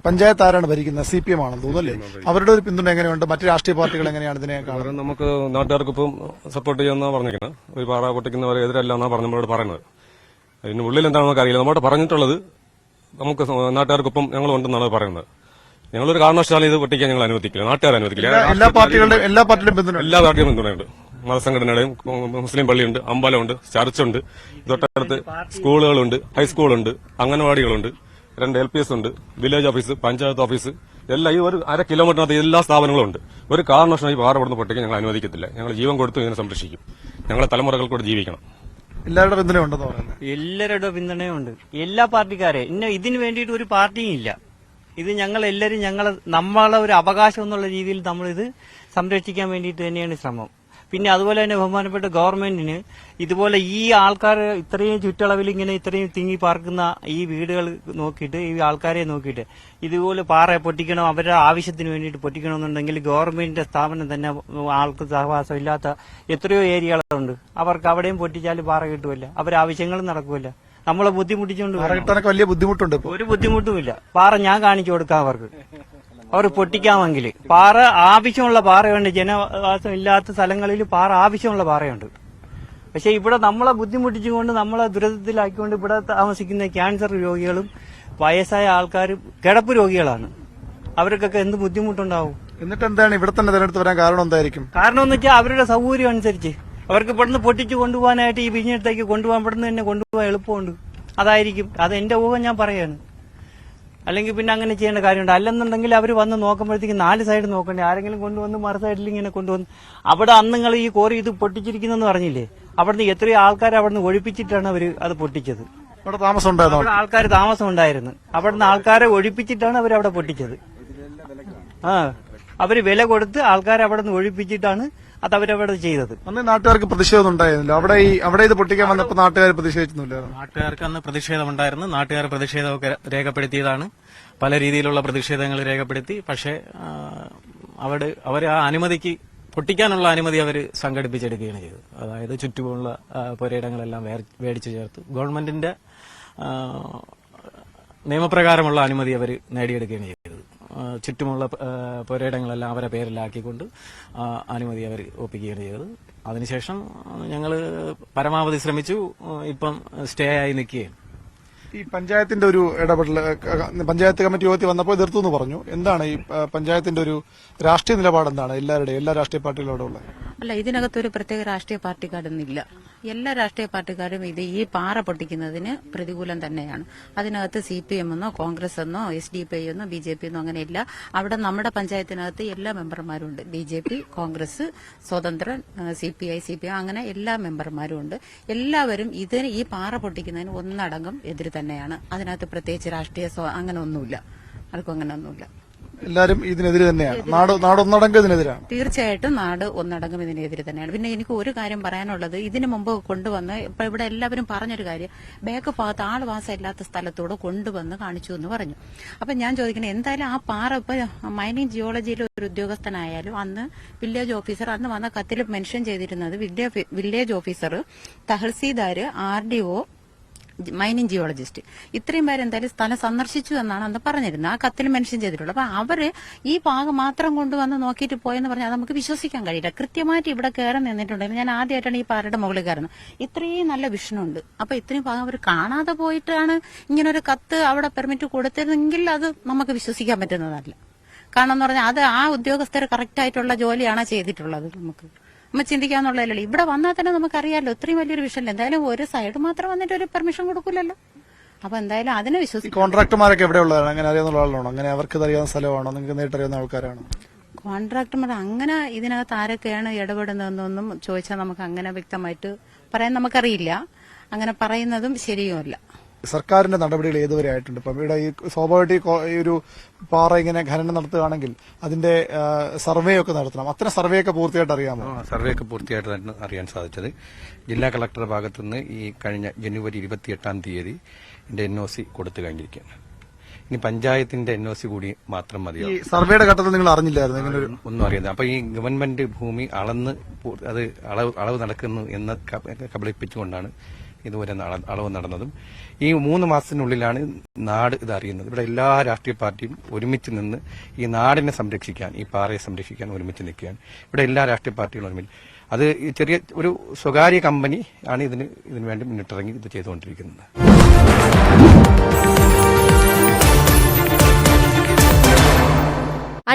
പഞ്ചായത്ത് ആരാണ് ഭരിക്കുന്നത്? CPM ആണെന്ന് തോന്നുന്നല്ലേ? അവരുടെ ഒരു പിന്തുണ എങ്ങനെയുണ്ട്? മറ്റു രാഷ്ട്രീയ പാർട്ടികൾ എങ്ങനെയാണ് ഇതിനെ കാണുന്നത്? നമുക്ക് നാട്ടുകാർക്കിപ്പം സപ്പോർട്ട് ചെയ്യുന്ന പറഞ്ഞിരിക്കുന്നത്, ഒരു പാറ പൊട്ടിക്കുന്നവരെ എതിരല്ല എന്നാണ് നമ്മളോട് പറയുന്നത്. അതിന് ഉള്ളിൽ എന്താണെന്ന് നമുക്ക് അറിയില്ല. നമ്മളോട് പറഞ്ഞിട്ടുള്ളത് നമുക്ക് നാട്ടുകാർക്കൊപ്പം ഞങ്ങളുണ്ടെന്നാണ് പറയുന്നത്. ഞങ്ങളൊരു കാരണവശാലും ഇത് പൊട്ടിക്കാൻ ഞങ്ങൾ അനുവദിക്കില്ല, നാട്ടുകാർ അനുവദിക്കില്ല. എല്ലാ പാർട്ടികളും പിന്തുണ? എല്ലാ പാർട്ടിയും പിന്തുണയുണ്ട്. മതസംഘടനയുടെയും മുസ്ലിം പള്ളിയുണ്ട്, അമ്പലമുണ്ട്, ചർച്ചുണ്ട്, തൊട്ടടുത്ത് സ്കൂളുകളുണ്ട്, ഹൈസ്കൂളുണ്ട്, അംഗനവാടികളുണ്ട്, 2 LPS ഉണ്ട്, വില്ലേജ് ഓഫീസ്, പഞ്ചായത്ത് ഓഫീസ്, എല്ലാം ഈ ഒരു 1/2 കിലോമീറ്ററിനകത്ത് എല്ലാ സ്ഥാപനങ്ങളും ഉണ്ട്. ഒരു കാരണവശാലും ഈ പാറ ഇവിടുന്ന് പൊട്ടിക്കാൻ ഞങ്ങൾ അനുവദിക്കത്തില്ല. ഞങ്ങൾ ജീവൻ കൊടുത്ത് ഇതിനെ സംരക്ഷിക്കും. ഞങ്ങളെ തലമുറകൾക്കൂടെ ജീവിക്കണം. എല്ലാവരുടെ പിന്തുണയുണ്ടെന്ന് പറയുന്നത്? എല്ലാവരുടെ പിന്തുണയുണ്ട്. എല്ലാ പാർട്ടിക്കാരെ ഇതിന് വേണ്ടിയിട്ട് ഒരു പാർട്ടിയും ഇല്ല. ഇത് ഞങ്ങൾ എല്ലാവരും നമ്മളെ ഒരു അവകാശം എന്നുള്ള രീതിയിൽ നമ്മളിത് സംരക്ഷിക്കാൻ വേണ്ടിയിട്ട് തന്നെയാണ് ശ്രമം. പിന്നെ അതുപോലെ തന്നെ ബഹുമാനപ്പെട്ട ഗവൺമെന്റിന് ഇതുപോലെ ഈ ആൾക്കാർ ഇത്രയും ചുറ്റളവിൽ ഇങ്ങനെ ഇത്രയും തിങ്ങി പാർക്കുന്ന ഈ വീടുകൾ നോക്കിയിട്ട്, ഈ ആൾക്കാരെ നോക്കിയിട്ട് ഇതുപോലെ പാറ പൊട്ടിക്കണം, അവരുടെ ആവശ്യത്തിന് വേണ്ടിയിട്ട് പൊട്ടിക്കണമെന്നുണ്ടെങ്കിൽ ഗവൺമെന്റിന്റെ സ്ഥാപനം തന്നെ ആൾക്ക് സഹവാസം ഇല്ലാത്ത എത്രയോ ഏരിയകളുണ്ട്. അവർക്ക് അവിടെയും പൊട്ടിച്ചാൽ പാറ കിട്ടുമല്ല, അവരുടെ ആവശ്യങ്ങളും നടക്കുമല്ല. നമ്മളെ ബുദ്ധിമുട്ടിച്ചുകൊണ്ട് വലിയ ബുദ്ധിമുട്ടുണ്ട്. ഒരു ബുദ്ധിമുട്ടുമില്ല. പാറ ഞാൻ കാണിച്ചു കൊടുക്കാം അവർക്ക്. അവർ പൊട്ടിക്കാമെങ്കിൽ പാറ ആവശ്യമുള്ള പാറയുണ്ട്. ജനവാസം ഇല്ലാത്ത സ്ഥലങ്ങളിൽ പാറ ആവശ്യമുള്ള പാറയുണ്ട്. പക്ഷെ ഇവിടെ നമ്മളെ ബുദ്ധിമുട്ടിച്ചുകൊണ്ട്, നമ്മളെ ദുരിതത്തിലാക്കിക്കൊണ്ട് ഇവിടെ താമസിക്കുന്ന ക്യാൻസർ രോഗികളും വയസ്സായ ആൾക്കാരും കിടപ്പ് രോഗികളാണ്. അവർക്കൊക്കെ എന്ത് ബുദ്ധിമുട്ടുണ്ടാവും? എന്നിട്ട് എന്താണ് ഇവിടെ തന്നെ തിരഞ്ഞെടുത്ത് വരാൻ കാരണം? എന്തായിരിക്കും കാരണം എന്ന് വെച്ചാൽ അവരുടെ സൗകര്യം അനുസരിച്ച് അവർക്ക് ഇവിടുന്ന് പൊട്ടിച്ച് കൊണ്ടുപോകാനായിട്ട് ഈ വിഴിഞ്ഞത്തേക്ക് കൊണ്ടുപോകാൻ ഇവിടുന്ന് തന്നെ കൊണ്ടുപോകാൻ എളുപ്പമുണ്ട്. അതായിരിക്കും. അത് എന്റെ ഊഹം ഞാൻ പറയാണ്. അല്ലെങ്കിൽ പിന്നെ അങ്ങനെ ചെയ്യേണ്ട കാര്യമുണ്ട്. അല്ലെന്നുണ്ടെങ്കിൽ അവർ വന്ന് നോക്കുമ്പോഴത്തേക്ക് 4 സൈഡ് നോക്കണ്ടേ? ആരെങ്കിലും കൊണ്ടുവന്ന് മറു സൈഡിൽ ഇങ്ങനെ കൊണ്ടുവന്ന് അവിടെ അന്ന് നിങ്ങൾ ഈ കോറി ഇത് പൊട്ടിച്ചിരിക്കുന്നെന്ന് പറഞ്ഞില്ലേ? അവിടുന്ന് എത്രയോ ആൾക്കാർ അവിടുന്ന് ഒഴിപ്പിച്ചിട്ടാണ് അവർ അത് പൊട്ടിച്ചത്. അവിടെ താമസം ഉണ്ടായിരുന്നു, അവിടെ ആൾക്കാർ താമസം ഉണ്ടായിരുന്നു. അവിടുന്ന് ആൾക്കാരെ ഒഴിപ്പിച്ചിട്ടാണ് അവർ അവിടെ പൊട്ടിച്ചത്. അവര് വില കൊടുത്ത് ആൾക്കാരെ അവിടെ നിന്ന് ഒഴിപ്പിച്ചിട്ടാണ് അത് അവരവിടെ ചെയ്തത്. അന്ന് നാട്ടുകാർക്ക് പ്രതിഷേധം ഉണ്ടായിരുന്നില്ല? അവിടെ ഇത് പൊട്ടിക്കാൻ വന്നപ്പോൾ നാട്ടുകാർ പ്രതിഷേധിച്ചില്ല? നാട്ടുകാർക്ക് അന്ന് പ്രതിഷേധമുണ്ടായിരുന്നു. നാട്ടുകാർ പ്രതിഷേധമൊക്കെ രേഖപ്പെടുത്തിയതാണ്. പല രീതിയിലുള്ള പ്രതിഷേധങ്ങൾ രേഖപ്പെടുത്തി. പക്ഷേ അവർ ആ അനുമതിക്ക് പൊട്ടിക്കാനുള്ള അനുമതി അവർ സംഘടിപ്പിച്ചെടുക്കുകയാണ് ചെയ്തത്. അതായത് ചുറ്റുമുള്ള പുരയിടങ്ങളെല്ലാം മേടിച്ചു ചേർത്ത് ഗവൺമെന്റിന്റെ നിയമപ്രകാരമുള്ള അനുമതി അവർ നേടിയെടുക്കുകയാണ് ചെയ്തത്. ചുറ്റുമുള്ള പുരയിടങ്ങളെല്ലാം അവരെ പേരിലാക്കിക്കൊണ്ട് അനുമതി അവർ ഒപ്പിക്കുകയാണ് ചെയ്തത്. അതിനുശേഷം ഞങ്ങൾ പരമാവധി ശ്രമിച്ചു. ഇപ്പം സ്റ്റേ ആയി നിൽക്കുകയാണ്. ഈ പഞ്ചായത്തിന്റെ ഒരു ഇടപെടൽ പഞ്ചായത്ത് കമ്മിറ്റി യോഗത്തിൽ വന്നപ്പോൾ എതിർത്തു എന്ന് പറഞ്ഞു. എന്താണ് ഈ പഞ്ചായത്തിന്റെ ഒരു രാഷ്ട്രീയ നിലപാട്? എന്താണ് എല്ലാ രാഷ്ട്രീയ പാർട്ടികളോടും ഉള്ളത്? അല്ല, ഇതിനകത്തൊരു പ്രത്യേക രാഷ്ട്രീയ പാർട്ടിക്കാരൊന്നുമില്ല. എല്ലാ രാഷ്ട്രീയ പാർട്ടിക്കാരും ഈ പാറ പൊട്ടിക്കുന്നതിന് പ്രതികൂലം തന്നെയാണ്. അതിനകത്ത് CPM എന്നോ കോൺഗ്രസ് എന്നോ SDPI എന്നോ BJP എന്നോ അങ്ങനെയില്ല. അവിടെ നമ്മുടെ പഞ്ചായത്തിനകത്ത് എല്ലാ മെമ്പർമാരും ഉണ്ട്. BJP, കോൺഗ്രസ്, സ്വതന്ത്രൻ, CPI, CPM അങ്ങനെ എല്ലാ മെമ്പർമാരും ഉണ്ട്. എല്ലാവരും ഈ പാറ പൊട്ടിക്കുന്നതിന് ഒന്നടങ്കം എതിര് തന്നെയാണ്. അതിനകത്ത് പ്രത്യേകിച്ച് രാഷ്ട്രീയ അങ്ങനെ ഒന്നുമില്ല. ആർക്കും അങ്ങനെ ഒന്നുമില്ല. എല്ലാവരും ഇതിനെതിരെ തന്നെയാണ്. നാട് ഒന്നടങ്കം ഇതിനെതിരാണ്. തീർച്ചയായിട്ടും നാട് ഒന്നടങ്കം ഇതിനെതിരെ തന്നെയാണ്. പിന്നെ എനിക്ക് ഒരു കാര്യം പറയാനുള്ളത്, ഇതിനു മുമ്പ് കൊണ്ടുവന്ന് ഇപ്പൊ ഇവിടെ എല്ലാവരും പറഞ്ഞൊരു കാര്യം, ബാക്ക് ഭാഗത്ത് ആൾവാസം ഇല്ലാത്ത സ്ഥലത്തൂടെ കൊണ്ടുവന്ന് കാണിച്ചു എന്ന് പറഞ്ഞു. അപ്പൊ ഞാൻ ചോദിക്കണേ, എന്തായാലും ആ പാറ ഇപ്പൊ മൈനിങ് ജിയോളജിയിലെ ഒരു ഉദ്യോഗസ്ഥനായാലും അന്ന് വില്ലേജ് ഓഫീസർ അന്ന് വന്ന കത്തിൽ മെൻഷൻ ചെയ്തിരുന്നത് village officer, tahsildar, RDO, mining geologist ഇത്രയും പേര് എന്തായാലും സ്ഥലം സന്ദർശിച്ചു എന്നാണ് അന്ന് പറഞ്ഞിരുന്നത്. ആ കത്തിൽ മെൻഷൻ ചെയ്തിട്ടുള്ളത്. അപ്പൊ അവര് ഈ ഭാഗം മാത്രം കൊണ്ടുവന്ന് നോക്കിയിട്ട് പോയെന്ന് പറഞ്ഞാൽ അത് നമുക്ക് വിശ്വസിക്കാൻ കഴിയില്ല. കൃത്യമായിട്ട് ഇവിടെ കയറി നിന്നിട്ടുണ്ടെങ്കിൽ, ഞാൻ ആദ്യമായിട്ടാണ് ഈ പാറയുടെ മുകളിൽ കയറുന്നത്. ഇത്രയും നല്ല വിഷനുണ്ട്. അപ്പൊ ഇത്രയും ഭാഗം അവർ കാണാതെ പോയിട്ടാണ് ഇങ്ങനൊരു കത്ത് അവിടെ പെർമിറ്റ് കൊടുത്തിരുന്നെങ്കിൽ അത് നമുക്ക് വിശ്വസിക്കാൻ പറ്റുന്നതല്ല. കാരണം എന്ന് പറഞ്ഞാൽ അത് ആ ഉദ്യോഗസ്ഥർ കറക്റ്റ് ആയിട്ടുള്ള ജോലിയാണ് ചെയ്തിട്ടുള്ളത്. നമ്മൾ ചിന്തിക്കാന്നുള്ളതല്ലോ. ഇവിടെ വന്നാൽ തന്നെ നമുക്കറിയാമല്ലോ ഇത്രയും വലിയൊരു വിഷയം. എന്തായാലും ഒരു സൈഡ് മാത്രം വന്നിട്ട് ഒരു പെർമിഷൻ കൊടുക്കില്ലല്ലോ. അപ്പൊ എന്തായാലും അതിനെ വിശ്വസിക്കും. കോൺട്രാക്ടർമാരൊക്കെ എവിടെയുള്ളതാണ്? അങ്ങനെ അറിയാവുന്ന ആളാണോ? അങ്ങനെ അവർക്ക് അറിയാവുന്ന സ്ഥലമാണോ? നിങ്ങൾക്ക് നേരിട്ട് അറിയാവുന്ന ആൾക്കാരാണോ? കോൺട്രാക്ടർമാർ അങ്ങനെ ഇതിനകത്ത് ആരൊക്കെയാണ് ഇടപെടുന്നതെന്നൊന്നും ചോദിച്ചാൽ നമുക്ക് അങ്ങനെ വ്യക്തമായിട്ട് പറയാൻ നമുക്കറിയില്ല. അങ്ങനെ പറയുന്നതും ശരിയുമല്ല. സർക്കാരിന്റെ നടപടികൾ ഏതുവരെ ആയിട്ടുണ്ട്? ഇപ്പം ഇവിടെ ഈ സ്വാഭാവികമായിട്ട് ഈ ഒരു പാറ ഇങ്ങനെ ഖനനം നടത്തുകയാണെങ്കിൽ അതിന്റെ സർവേ ഒക്കെ നടത്തണം. അത്തരം സർവേ ഒക്കെ പൂർത്തിയായിട്ട് അറിയാമോ? സർവേ ഒക്കെ പൂർത്തിയായിട്ട് അറിയാൻ സാധിച്ചത് ജില്ലാ കളക്ടറുടെ ഭാഗത്തുനിന്ന് ഈ കഴിഞ്ഞ ജനുവരി 28-ാം തീയതി NOC കൊടുത്തു കഴിഞ്ഞിരിക്കുകയാണ്. ഇനി പഞ്ചായത്തിന്റെ NOC കൂടി മാത്രം ഈ മതിയാവും. സർവേയുടെ ഘട്ടത്തിൽ നിങ്ങൾ അറിഞ്ഞില്ലായിരുന്നു ഇങ്ങനെ ഒരു ഒന്നും അറിയുന്നത്. അപ്പൊ ഈ ഗവൺമെന്റ് ഭൂമി അളന്ന് അത് അളവ് നടക്കുന്നു എന്ന് കബളിപ്പിച്ചുകൊണ്ടാണ് ഇതുവരെ അളവ് നടന്നതും. ഈ 3 മാസത്തിനുള്ളിലാണ് നാട് ഇത് അറിയുന്നത്. ഇവിടെ എല്ലാ രാഷ്ട്രീയ പാർട്ടിയും ഒരുമിച്ച് നിന്ന് ഈ നാടിനെ സംരക്ഷിക്കാൻ, ഈ പാറയെ സംരക്ഷിക്കാൻ ഒരുമിച്ച് നിൽക്കുകയാണ്. ഇവിടെ എല്ലാ രാഷ്ട്രീയ പാർട്ടികളും ഒരുമിച്ച്. അത് ഈ ചെറിയ ഒരു സ്വകാര്യ കമ്പനി ആണ് ഇതിന് വേണ്ടി മുന്നിട്ടിറങ്ങി ഇത് ചെയ്തുകൊണ്ടിരിക്കുന്നത്.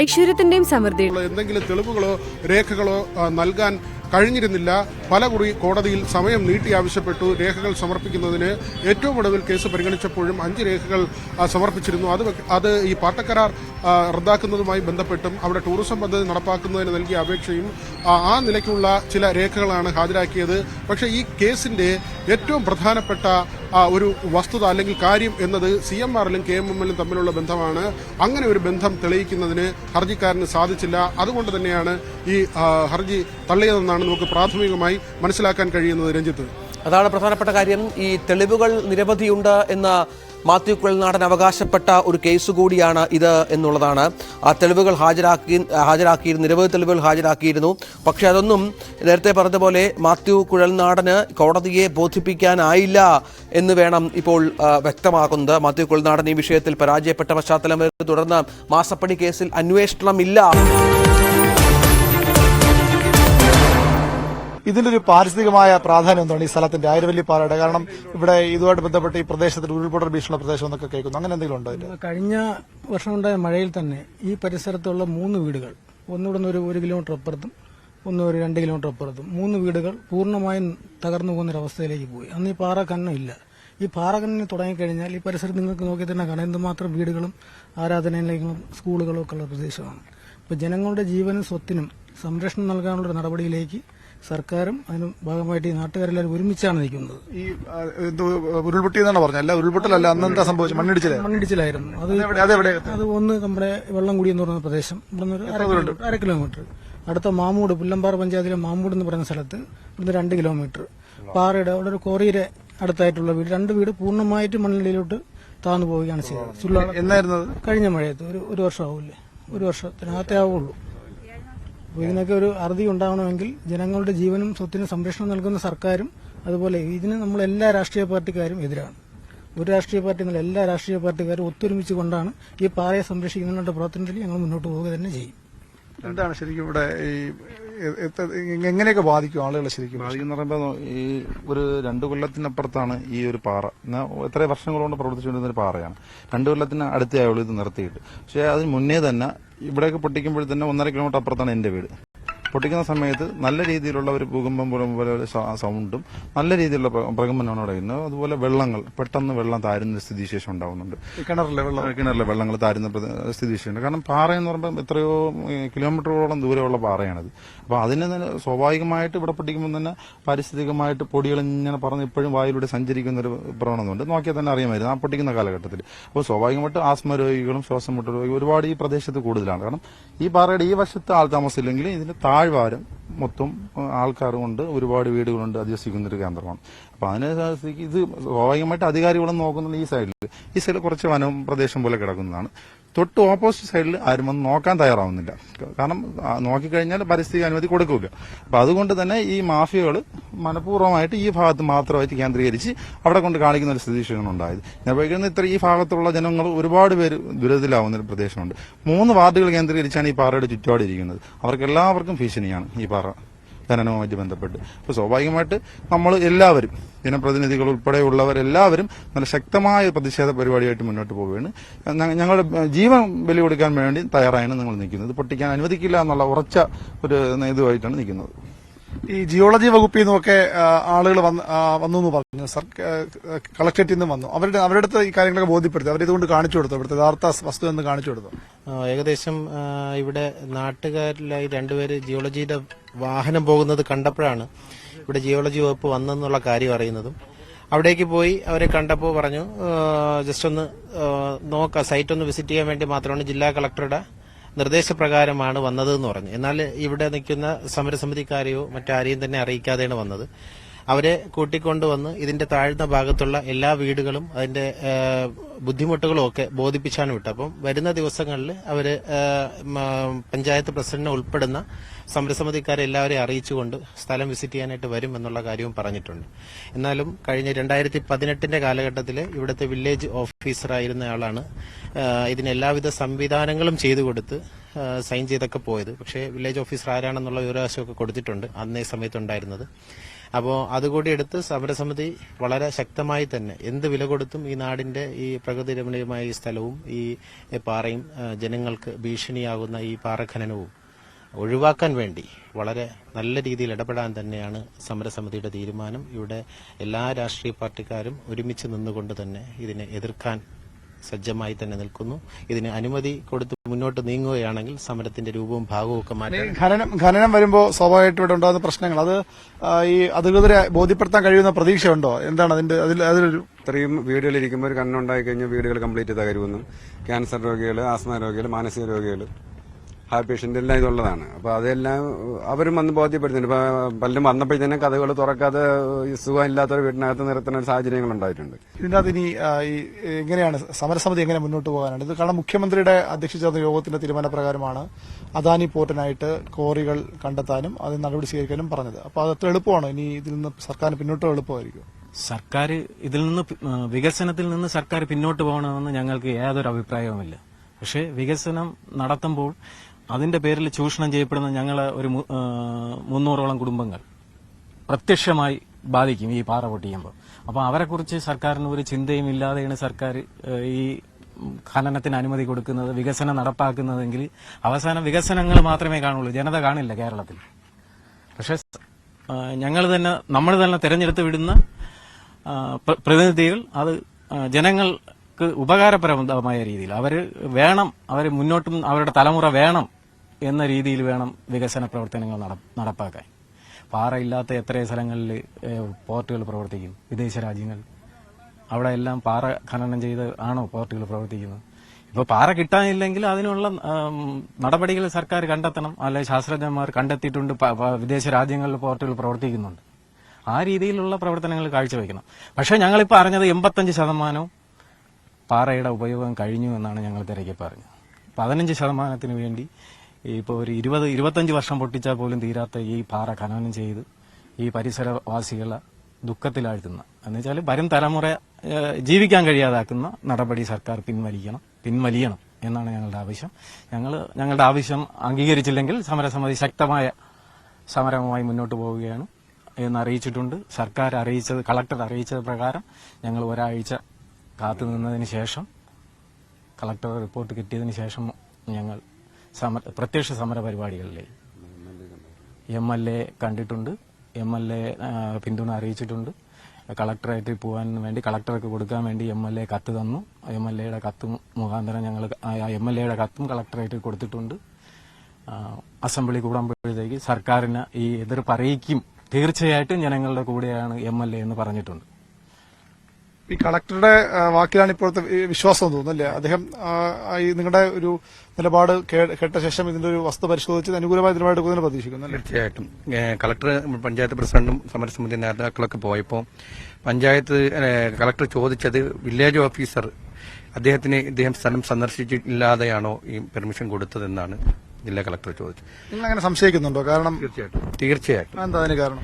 ഐശ്വര്യത്തിന്റെയും സമൃദ്ധിയും എന്തെങ്കിലും തെളിവുകളോ രേഖകളോ നൽകാൻ കഴിഞ്ഞിരുന്നില്ല. പലകുറി കോടതിയിൽ സമയം നീട്ടി ആവശ്യപ്പെട്ടു രേഖകൾ സമർപ്പിക്കുന്നതിന്. ഏറ്റവും ഒടുവിൽ കേസ് പരിഗണിച്ചപ്പോഴും 5 രേഖകൾ സമർപ്പിച്ചിരുന്നു. അത് ഈ പാട്ടക്കരാർ റദ്ദാക്കുന്നതുമായി ബന്ധപ്പെട്ടും അവിടെ ടൂറിസം പദ്ധതി നടപ്പാക്കുന്നതിന് നൽകിയ അപേക്ഷയും ആ നിലയ്ക്കുള്ള ചില രേഖകളാണ് ഹാജരാക്കിയത്. പക്ഷേ ഈ കേസിന്റെ ഏറ്റവും പ്രധാനപ്പെട്ട ഒരു വസ്തുത അല്ലെങ്കിൽ കാര്യം എന്നത് CMRലും KMMലും തമ്മിലുള്ള ബന്ധമാണ്. അങ്ങനെ ഒരു ബന്ധം തെളിയിക്കുന്നതിന് ഹർജിക്കാരന് സാധിച്ചില്ല. അതുകൊണ്ട് തന്നെയാണ് ഈ ഹർജി തള്ളിയതെന്നാണ് നമുക്ക് പ്രാഥമികമായി മനസ്സിലാക്കാൻ കഴിയുന്നത്. രഞ്ജിത്ത്, അതാണ് പ്രധാനപ്പെട്ട കാര്യം. ഈ തെളിവുകൾ നിരവധിയുണ്ട് എന്ന് മാത്യു കുഴൽനാടൻ അവകാശപ്പെട്ട ഒരു കേസ് കൂടിയാണ് ഇത് എന്നുള്ളതാണ്. ആ തെളിവുകൾ ഹാജരാക്കിയിരുന്നു, നിരവധി തെളിവുകൾ ഹാജരാക്കിയിരുന്നു. പക്ഷെ അതൊന്നും നേരത്തെ പറഞ്ഞതുപോലെ മാത്യു കുഴൽനാടന് കോടതിയെ ബോധിപ്പിക്കാനായില്ല എന്ന് വേണം ഇപ്പോൾ വ്യക്തമാക്കുന്നത്. മാത്യു കുഴൽനാടൻ ഈ വിഷയത്തിൽ പരാജയപ്പെട്ട പശ്ചാത്തലം തുടർന്ന് മാസപ്പടി കേസിൽ അന്വേഷണമില്ല. ഇതിന്റെ ഒരു പാരിസ്ഥിതികമായ പ്രാധാന്യം എന്താണ് ഈ സ്ഥലത്തിന്റെ, ആയിരവല്ലി പാറയുടെ? കാരണം ഇവിടെ ഇതുമായിട്ട് ബന്ധപ്പെട്ട് ഈ പ്രദേശത്തിൽ ഉരുൾപൊട്ടൽ ഭീഷണിയുള്ള പ്രദേശം എന്നൊക്കെ കേൾക്കുന്നു. അങ്ങനെ എന്തെങ്കിലും ഉണ്ടോ? കഴിഞ്ഞ വർഷമുണ്ടായ മഴയിൽ തന്നെ ഈ പരിസരത്തുള്ള 3 വീടുകൾ, ഒന്നിവിടുന്ന് ഒരു 1 കിലോമീറ്റർ അപ്പുറത്തും ഒന്ന് ഒരു 2 കിലോമീറ്റർ അപ്പുറത്തും 3 വീടുകൾ പൂർണ്ണമായും തകർന്നു പോകുന്നൊരവസ്ഥയിലേക്ക് പോയി. അന്ന് ഈ പാറ കണ്ണില്ല. ഈ പാറ കണ്ണിന് തുടങ്ങിക്കഴിഞ്ഞാൽ ഈ പരിസരത്ത് നിങ്ങൾക്ക് നോക്കി തന്നെ കാണാം എന്തുമാത്രം വീടുകളും ആരാധനാലയങ്ങളും സ്കൂളുകളും ഒക്കെ ഉള്ള പ്രദേശമാണ്. അപ്പോൾ ജനങ്ങളുടെ ജീവനും സ്വത്തിനും സംരക്ഷണം നൽകാനുള്ള നടപടിയിലേക്ക് സർക്കാരും അതിന് ഭാഗമായിട്ട് ഈ നാട്ടുകാരെല്ലാവരും ഒരുമിച്ചാണ് നിൽക്കുന്നത്. ഈ ഉരുൾപൊട്ടി എന്നാണ് പറഞ്ഞത്? അല്ല, ഉരുൾപൊട്ടലല്ല. അന്ന് എന്താ സംഭവിച്ചത്? മണ്ണിടിച്ചിലായിരുന്നു. അത് ഒന്ന് നമ്മുടെ വെള്ളംകുടി എന്ന് പറയുന്ന പ്രദേശം, ഇവിടുന്ന് ഒരു 1/2 കിലോമീറ്റർ അടുത്ത മാമൂട്, പുല്ലമ്പാറ പഞ്ചായത്തിലെ മാമൂട് എന്ന് പറയുന്ന സ്ഥലത്ത് ഇവിടുന്ന് 2 കിലോമീറ്റർ പാറയുടെ അവിടെ ഒരു കോറിയുടെ അടുത്തായിട്ടുള്ള വീട്, 2 വീട് പൂർണ്ണമായിട്ട് മണ്ണിടിയിലോട്ട് താന്നു പോവുകയാണ് ചെയ്തത്. എന്നായിരുന്നത്? കഴിഞ്ഞ മഴയത്ത് ഒരു വർഷമാവില്ലേ, 1 വർഷത്തിനകത്തേ ആവുള്ളൂ. അപ്പോൾ ഇതിനൊക്കെ ഒരു അറുതി ഉണ്ടാവണമെങ്കിൽ ജനങ്ങളുടെ ജീവനും സ്വത്തിനും സംരക്ഷണം നൽകുന്ന സർക്കാരും അതുപോലെ ഇതിന് നമ്മൾ എല്ലാ രാഷ്ട്രീയ പാർട്ടിക്കാരും എതിരാണ്. ഒരു രാഷ്ട്രീയ പാർട്ടി എന്നല്ല, എല്ലാ രാഷ്ട്രീയ പാർട്ടിക്കാരും ഒത്തൊരുമിച്ച് കൊണ്ടാണ് ഈ പാറയെ സംരക്ഷിക്കുന്നതിനുള്ള പ്രവർത്തനത്തിൽ ഞങ്ങൾ മുന്നോട്ട് പോവുക തന്നെ ചെയ്യും. എന്താണ് ശരിക്കും ഇവിടെ എങ്ങനെയൊക്കെ ബാധിക്കും ആളുകളെ? ശരിക്കും ബാധിക്കുന്ന പറയുമ്പോൾ ഈ ഒരു 2 കൊല്ലത്തിനപ്പുറത്താണ് ഈ ഒരു പാറ, എത്ര വർഷങ്ങൾ കൊണ്ട് പ്രവർത്തിച്ചുകൊണ്ടിരുന്ന ഒരു പാറയാണ്. 2 കൊല്ലത്തിന് അടുത്തായുള്ളൂ ഇത് നിർത്തിയിട്ട്. പക്ഷേ അതിന് മുന്നേ തന്നെ ഇവിടെയൊക്കെ പൊട്ടിക്കുമ്പോൾ തന്നെ 1.5 കിലോമീറ്റർ അപ്പുറത്താണ് എന്റെ വീട്. പൊട്ടിക്കുന്ന സമയത്ത് നല്ല രീതിയിലുള്ള ഒരു ഭൂകമ്പം പോലെ സൗണ്ടും നല്ല രീതിയിലുള്ള പ്രകമ്പനമാണ് അവിടെ വരുന്നത്. അതുപോലെ വെള്ളങ്ങൾ പെട്ടെന്ന് വെള്ളം താരുന്ന സ്ഥിതിവിശേഷം ഉണ്ടാവുന്നുണ്ട്. കിണറിലെ വെള്ളങ്ങൾ താരുന്ന സ്ഥിതിവിശേഷമുണ്ട്. കാരണം പാറ എന്ന് പറയുമ്പോൾ എത്രയോ കിലോമീറ്ററുകളോളം ദൂരമുള്ള പാറയാണത്. അപ്പോൾ അതിന് സ്വാഭാവികമായിട്ട് ഇവിടെ പൊട്ടിക്കുമ്പോൾ തന്നെ പാരിസ്ഥിതികമായിട്ട് പൊടികൾ ഇങ്ങനെ പറഞ്ഞ് ഇപ്പോഴും വായിലൂടെ സഞ്ചരിക്കുന്ന ഒരു പ്രവണതയുണ്ട്. നോക്കിയാൽ തന്നെ അറിയാമായിരുന്നു ആ പൊട്ടിക്കുന്ന കാലഘട്ടത്തിൽ. അപ്പോൾ സ്വാഭാവികമായിട്ട് ആസ്മ രോഗികളും ശ്വാസം മുട്ട രോഗികളും ഒരുപാട് ഈ പ്രദേശത്ത് കൂടുതലാണ്. കാരണം ഈ പാറയുടെ ഈ വശത്ത് ആൾ താമസമില്ലെങ്കിൽ ഇതിന്റെ താഴ്വാരം മൊത്തം ആൾക്കാർ കൊണ്ട് ഒരുപാട് വീടുകളുണ്ട് അധിവസിക്കുന്ന ഒരു കേന്ദ്രമാണ്. അപ്പൊ അതിനെ ഇത് സ്വാഭാവികമായിട്ട് അധികാരികളും നോക്കുന്നത് ഈ സൈഡിൽ കുറച്ച് വനം പ്രദേശം പോലെ കിടക്കുന്നതാണ്. തൊട്ട് ഓപ്പോസിറ്റ് സൈഡിൽ ആരും വന്ന് നോക്കാൻ തയ്യാറാവുന്നില്ല. കാരണം നോക്കിക്കഴിഞ്ഞാൽ പരിസ്ഥിതി അനുമതി കൊടുക്കില്ല. അപ്പൊ അതുകൊണ്ട് തന്നെ ഈ മാഫിയകൾ മനഃപൂർവ്വമായിട്ട് ഈ ഭാഗത്ത് മാത്രമായിട്ട് കേന്ദ്രീകരിച്ച് അവിടെ കൊണ്ട് കാണിക്കുന്ന ഒരു സ്ഥിതിവിശേഷമാണ് ഉണ്ടായത്. ഞാൻ ഇത്ര ഈ ഭാഗത്തുള്ള ജനങ്ങൾ ഒരുപാട് പേര് ദുരിതത്തിലാവുന്ന ഒരു പ്രദേശമുണ്ട്. 3 വാർഡുകൾ കേന്ദ്രീകരിച്ചാണ് ഈ പാറയുടെ ചുറ്റുപാട് ഇരിക്കുന്നത്. അവർക്ക് എല്ലാവർക്കും ഭീഷണിയാണ് ഈ പാറ ഖനനവുമായിട്ട് ബന്ധപ്പെട്ട്. അപ്പോൾ സ്വാഭാവികമായിട്ട് നമ്മൾ എല്ലാവരും, ജനപ്രതിനിധികൾ ഉൾപ്പെടെയുള്ളവരെല്ലാവരും നല്ല ശക്തമായ പ്രതിഷേധ പരിപാടിയായിട്ട് മുന്നോട്ട് പോവുകയാണ്. ഞങ്ങളുടെ ജീവൻ ബലി കൊടുക്കാൻ വേണ്ടി തയ്യാറായാണ് നിങ്ങൾ നിൽക്കുന്നത്. പൊട്ടിക്കാൻ അനുവദിക്കില്ല എന്നുള്ള ഉറച്ച ഒരു ഇതുമായിട്ടാണ് നിൽക്കുന്നത്. ഈ ജിയോളജി വകുപ്പിൽ നിന്നൊക്കെ ആളുകൾ വന്നു എന്ന് പറഞ്ഞു, കളക്ടറേറ്റിൽ നിന്ന് വന്നു. അവരുടെ അടുത്ത് ഈ കാര്യങ്ങളൊക്കെ ബോധ്യപ്പെടുത്തി, അവരിതുകൊണ്ട് കാണിച്ചു കൊടുത്തു, ഇവിടുത്തെ യഥാർത്ഥ വസ്തു എന്ന് കാണിച്ചു കൊടുത്തു. ഏകദേശം ഇവിടെ നാട്ടുകാരിലായി 2 പേര് ജിയോളജിയുടെ വാഹനം പോകുന്നത് കണ്ടപ്പോഴാണ് ഇവിടെ ജിയോളജി വകുപ്പ് വന്നെന്നുള്ള കാര്യം അറിയുന്നതും. അവിടേക്ക് പോയി അവരെ കണ്ടപ്പോൾ പറഞ്ഞു ജസ്റ്റ് ഒന്ന് നോക്കാം, സൈറ്റ് ഒന്ന് വിസിറ്റ് ചെയ്യാൻ വേണ്ടി മാത്രമാണ് ജില്ലാ കളക്ടറുടെ നിർദ്ദേശപ്രകാരമാണ് വന്നത് എന്ന് പറഞ്ഞു. എന്നാൽ ഇവിടെ നിൽക്കുന്ന സമരസമിതിക്കാരെയോ മറ്റാരെയും തന്നെ അറിയിക്കാതെയാണ് വന്നത്. അവരെ കൂട്ടിക്കൊണ്ടുവന്ന് ഇതിന്റെ താഴ്ന്ന ഭാഗത്തുള്ള എല്ലാ വീടുകളും അതിന്റെ ബുദ്ധിമുട്ടുകളും ഒക്കെ ബോധിപ്പിച്ചാണ് വിട്ടത്. അപ്പം വരുന്ന ദിവസങ്ങളിൽ അവര് പഞ്ചായത്ത് പ്രസിഡന്റിനെ ഉൾപ്പെടുന്ന സമരസമിതിക്കാരെ എല്ലാവരെയും അറിയിച്ചുകൊണ്ട് സ്ഥലം വിസിറ്റ് ചെയ്യാനായിട്ട് വരും എന്നുള്ള കാര്യവും പറഞ്ഞിട്ടുണ്ട്. എന്നാലും കഴിഞ്ഞ 2018 കാലഘട്ടത്തിൽ ഇവിടുത്തെ വില്ലേജ് ഓഫീസറായിരുന്ന ആളാണ് ഇതിന് എല്ലാവിധ സംവിധാനങ്ങളും ചെയ്തു കൊടുത്ത് സൈൻ ചെയ്തൊക്കെ പോയത്. പക്ഷേ വില്ലേജ് ഓഫീസർ ആരാണെന്നുള്ള വിവരാവകാശമൊക്കെ കൊടുത്തിട്ടുണ്ട് അന്നേ സമയത്തുണ്ടായിരുന്നത്. അപ്പോൾ അതുകൂടി എടുത്ത് സമരസമിതി വളരെ ശക്തമായി തന്നെ എന്ത് വില കൊടുത്തും ഈ നാടിന്റെ ഈ പ്രകൃതി രമണീയമായ ഈ സ്ഥലവും ഈ പാറയും ജനങ്ങൾക്ക് ഭീഷണിയാകുന്ന ഈ പാറഖനനവും ഒഴിവാക്കാൻ വേണ്ടി വളരെ നല്ല രീതിയിൽ ഇടപെടാൻ തന്നെയാണ് സമരസമിതിയുടെ തീരുമാനം. ഇവിടെ എല്ലാ രാഷ്ട്രീയ പാർട്ടിക്കാരും ഒരുമിച്ച് നിന്നുകൊണ്ട് തന്നെ ഇതിനെ എതിർക്കാൻ സജ്ജമായി തന്നെ നിൽക്കുന്നു. ഇതിന് അനുമതി കൊടുത്ത് മുന്നോട്ട് നീങ്ങുകയാണെങ്കിൽ സമരത്തിന്റെ രൂപവും ഭാഗവും ഒക്കെ മാറ്റാൻ ഖനനം വരുമ്പോൾ സ്വാഭാവികമായിട്ട് ഇവിടെ ഉണ്ടാകുന്ന പ്രശ്നങ്ങൾ അത് ഈ അധികൃതരെ ബോധ്യപ്പെടുത്താൻ കഴിയുന്ന പ്രതീക്ഷയുണ്ടോ? എന്താണ് അതിലൊരു ഇത്രയും വീടുകളിരിക്കുമ്പോൾ ഒരു കണ്ണ് ഉണ്ടായി കഴിഞ്ഞാൽ വീടുകൾ കംപ്ലീറ്റ് തകരുമെന്നും ക്യാൻസർ രോഗികൾ, ആസ്മ രോഗികൾ, മാനസിക രോഗികൾ, ഹാർട്ട് പേഷ്യന്റ് എല്ലാം ഇതുള്ളതാണ്. അപ്പൊ അതെല്ലാം അവരും വന്ന് ബോധ്യപ്പെടുത്തുന്നുണ്ട്. ഇപ്പൊ പലരും വന്നപ്പോഴത്തേനെ കഥകൾ തുറക്കാതെ സുഖമില്ലാത്തവർ വീട്ടിനകത്ത് നിർത്തുന്ന സാഹചര്യങ്ങൾ ഉണ്ടായിട്ടുണ്ട്. ഇതിനകത്ത് ഇനി എങ്ങനെയാണ് സമരസമിതി എങ്ങനെ മുന്നോട്ട് പോകാനാണ് ഇത്? കാരണം മുഖ്യമന്ത്രിയുടെ അധ്യക്ഷത ചേർന്ന യോഗത്തിന്റെ തീരുമാനപ്രകാരമാണ് അദാനി പോർട്ടിനായിട്ട് കോറികൾ കണ്ടെത്താനും അതിന് നടപടി സ്വീകരിക്കാനും പറഞ്ഞത്. അപ്പൊ അത് അത്ര എളുപ്പമാണ്? ഇനി ഇതിൽ നിന്ന് സർക്കാരിന് പിന്നോട്ട് എളുപ്പമായിരിക്കും? സർക്കാർ ഇതിൽ നിന്ന് വികസനത്തിൽ നിന്ന് സർക്കാർ പിന്നോട്ട് പോകണമെന്ന് ഞങ്ങൾക്ക് യാതൊരു അഭിപ്രായവുമില്ല. പക്ഷേ വികസനം നടത്തുമ്പോൾ അതിന്റെ പേരിൽ ചൂഷണം ചെയ്യപ്പെടുന്ന ഞങ്ങളെ ഒരു 300ഓളം കുടുംബങ്ങൾ പ്രത്യക്ഷമായി ബാധിക്കും ഈ പാറ പൊട്ടിക്കുമ്പോൾ. അപ്പോൾ അവരെക്കുറിച്ച് സർക്കാരിന് ഒരു ചിന്തയും ഇല്ലാതെയാണ് സർക്കാർ ഈ ഖനനത്തിന് അനുമതി കൊടുക്കുന്നത്, വികസനം നടപ്പാക്കുന്നതെങ്കിൽ അവസാനം വികസനങ്ങൾ മാത്രമേ കാണുള്ളൂ, ജനത കാണില്ല കേരളത്തിൽ. പക്ഷെ നമ്മൾ തന്നെ തെരഞ്ഞെടുത്ത് വിടുന്ന പ്രതിനിധികൾ അത് ജനങ്ങൾക്ക് ഉപകാരപ്രദമായ രീതിയിൽ അവർ മുന്നോട്ടും അവരുടെ തലമുറ വേണം എന്ന രീതിയിൽ വേണം വികസന പ്രവർത്തനങ്ങൾ നടപ്പാക്കാൻ. പാറയില്ലാത്ത എത്രയോ സ്ഥലങ്ങളിൽ പോർട്ടുകൾ പ്രവർത്തിക്കും, വിദേശ രാജ്യങ്ങൾ. അവിടെ എല്ലാം പാറ ഖനനം ചെയ്ത് ആണോ പോർട്ടുകൾ പ്രവർത്തിക്കുന്നത്? ഇപ്പോൾ പാറ കിട്ടാനില്ലെങ്കിൽ അതിനുള്ള നടപടികൾ സർക്കാർ കണ്ടെത്തണം. അല്ലെങ്കിൽ ശാസ്ത്രജ്ഞന്മാർ കണ്ടെത്തിയിട്ടുണ്ട് വിദേശ രാജ്യങ്ങളിൽ പോർട്ടുകൾ പ്രവർത്തിക്കുന്നുണ്ട്. ആ രീതിയിലുള്ള പ്രവർത്തനങ്ങൾ കാഴ്ചവെക്കണം. പക്ഷേ ഞങ്ങളിപ്പോൾ അറിഞ്ഞത് 85% പാറയുടെ ഉപയോഗം കഴിഞ്ഞു എന്നാണ് ഞങ്ങൾ തിരക്കി പറഞ്ഞത്. 15% വേണ്ടി ഇപ്പോൾ ഒരു 20-25 വർഷം പൊട്ടിച്ചാൽ പോലും തീരാത്ത ഈ പാറ ഖനനം ചെയ്ത് ഈ പരിസരവാസികളെ ദുഃഖത്തിലാഴ്ത്തുന്ന, എന്നുവെച്ചാൽ വരും തലമുറ ജീവിക്കാൻ കഴിയാതാക്കുന്ന നടപടി സർക്കാർ പിൻവലിയണം എന്നാണ് ഞങ്ങളുടെ ആവശ്യം. ഞങ്ങളുടെ ആവശ്യം അംഗീകരിച്ചില്ലെങ്കിൽ സമരസമിതി ശക്തമായ സമരവുമായി മുന്നോട്ട് പോവുകയാണ് എന്ന് അറിയിച്ചിട്ടുണ്ട്. സർക്കാർ കളക്ടർ അറിയിച്ചത് പ്രകാരം ഞങ്ങൾ ഒരാഴ്ച കാത്തുനിന്നതിന് ശേഷം, കളക്ടർ റിപ്പോർട്ട് കിട്ടിയതിന് ശേഷം ഞങ്ങൾ പ്രത്യക്ഷ സമര പരിപാടികളിലേക്ക് MLA കണ്ടിട്ടുണ്ട്. MLA പിന്തുണ അറിയിച്ചിട്ടുണ്ട്. കളക്ടറേറ്റിൽ പോകാൻ വേണ്ടി, കളക്ടർക്ക് കൊടുക്കാൻ വേണ്ടി MLA കത്ത് തന്നു. MLAയുടെ കത്ത് മുഖാന്തരം ഞങ്ങൾ MLAയുടെ കത്തും കളക്ടറേറ്റിൽ കൊടുത്തിട്ടുണ്ട്. അസംബ്ലി കൂടുമ്പോഴത്തേക്ക് സർക്കാരിന് ഈ എതിർപ്പ് അറിയിക്കും. തീർച്ചയായിട്ടും ജനങ്ങളുടെ കൂടെയാണ് MLA എന്ന് പറഞ്ഞിട്ടുണ്ട്. ഈ കളക്ടറുടെ വാക്കിലാണ് ഇപ്പോഴത്തെ വിശ്വാസം തോന്നുന്നു അല്ലേ? അദ്ദേഹം നിങ്ങളുടെ ഒരു നിലപാട് കേട്ട ശേഷം ഇതിന്റെ ഒരു വസ്തു പരിശോധിച്ച് അനുകൂലമായ നിലപാടെടുക്കുന്നതിന് പ്രതീക്ഷിക്കുന്നു. തീർച്ചയായിട്ടും കളക്ടർ, പഞ്ചായത്ത് പ്രസിഡന്റും സമരസമിതി നേതാക്കളൊക്കെ പോയപ്പോൾ കളക്ടർ ചോദിച്ചത് വില്ലേജ് ഓഫീസർ ഇദ്ദേഹം സ്ഥലം സന്ദർശിച്ചില്ലാതെയാണോ ഈ പെർമിഷൻ കൊടുത്തതെന്നാണ് ജില്ലാ കളക്ടർ ചോദിച്ചു. നിങ്ങൾ അങ്ങനെ സംശയിക്കുന്നുണ്ടോ? കാരണം തീർച്ചയായിട്ടും എന്താ അതിന് കാരണം?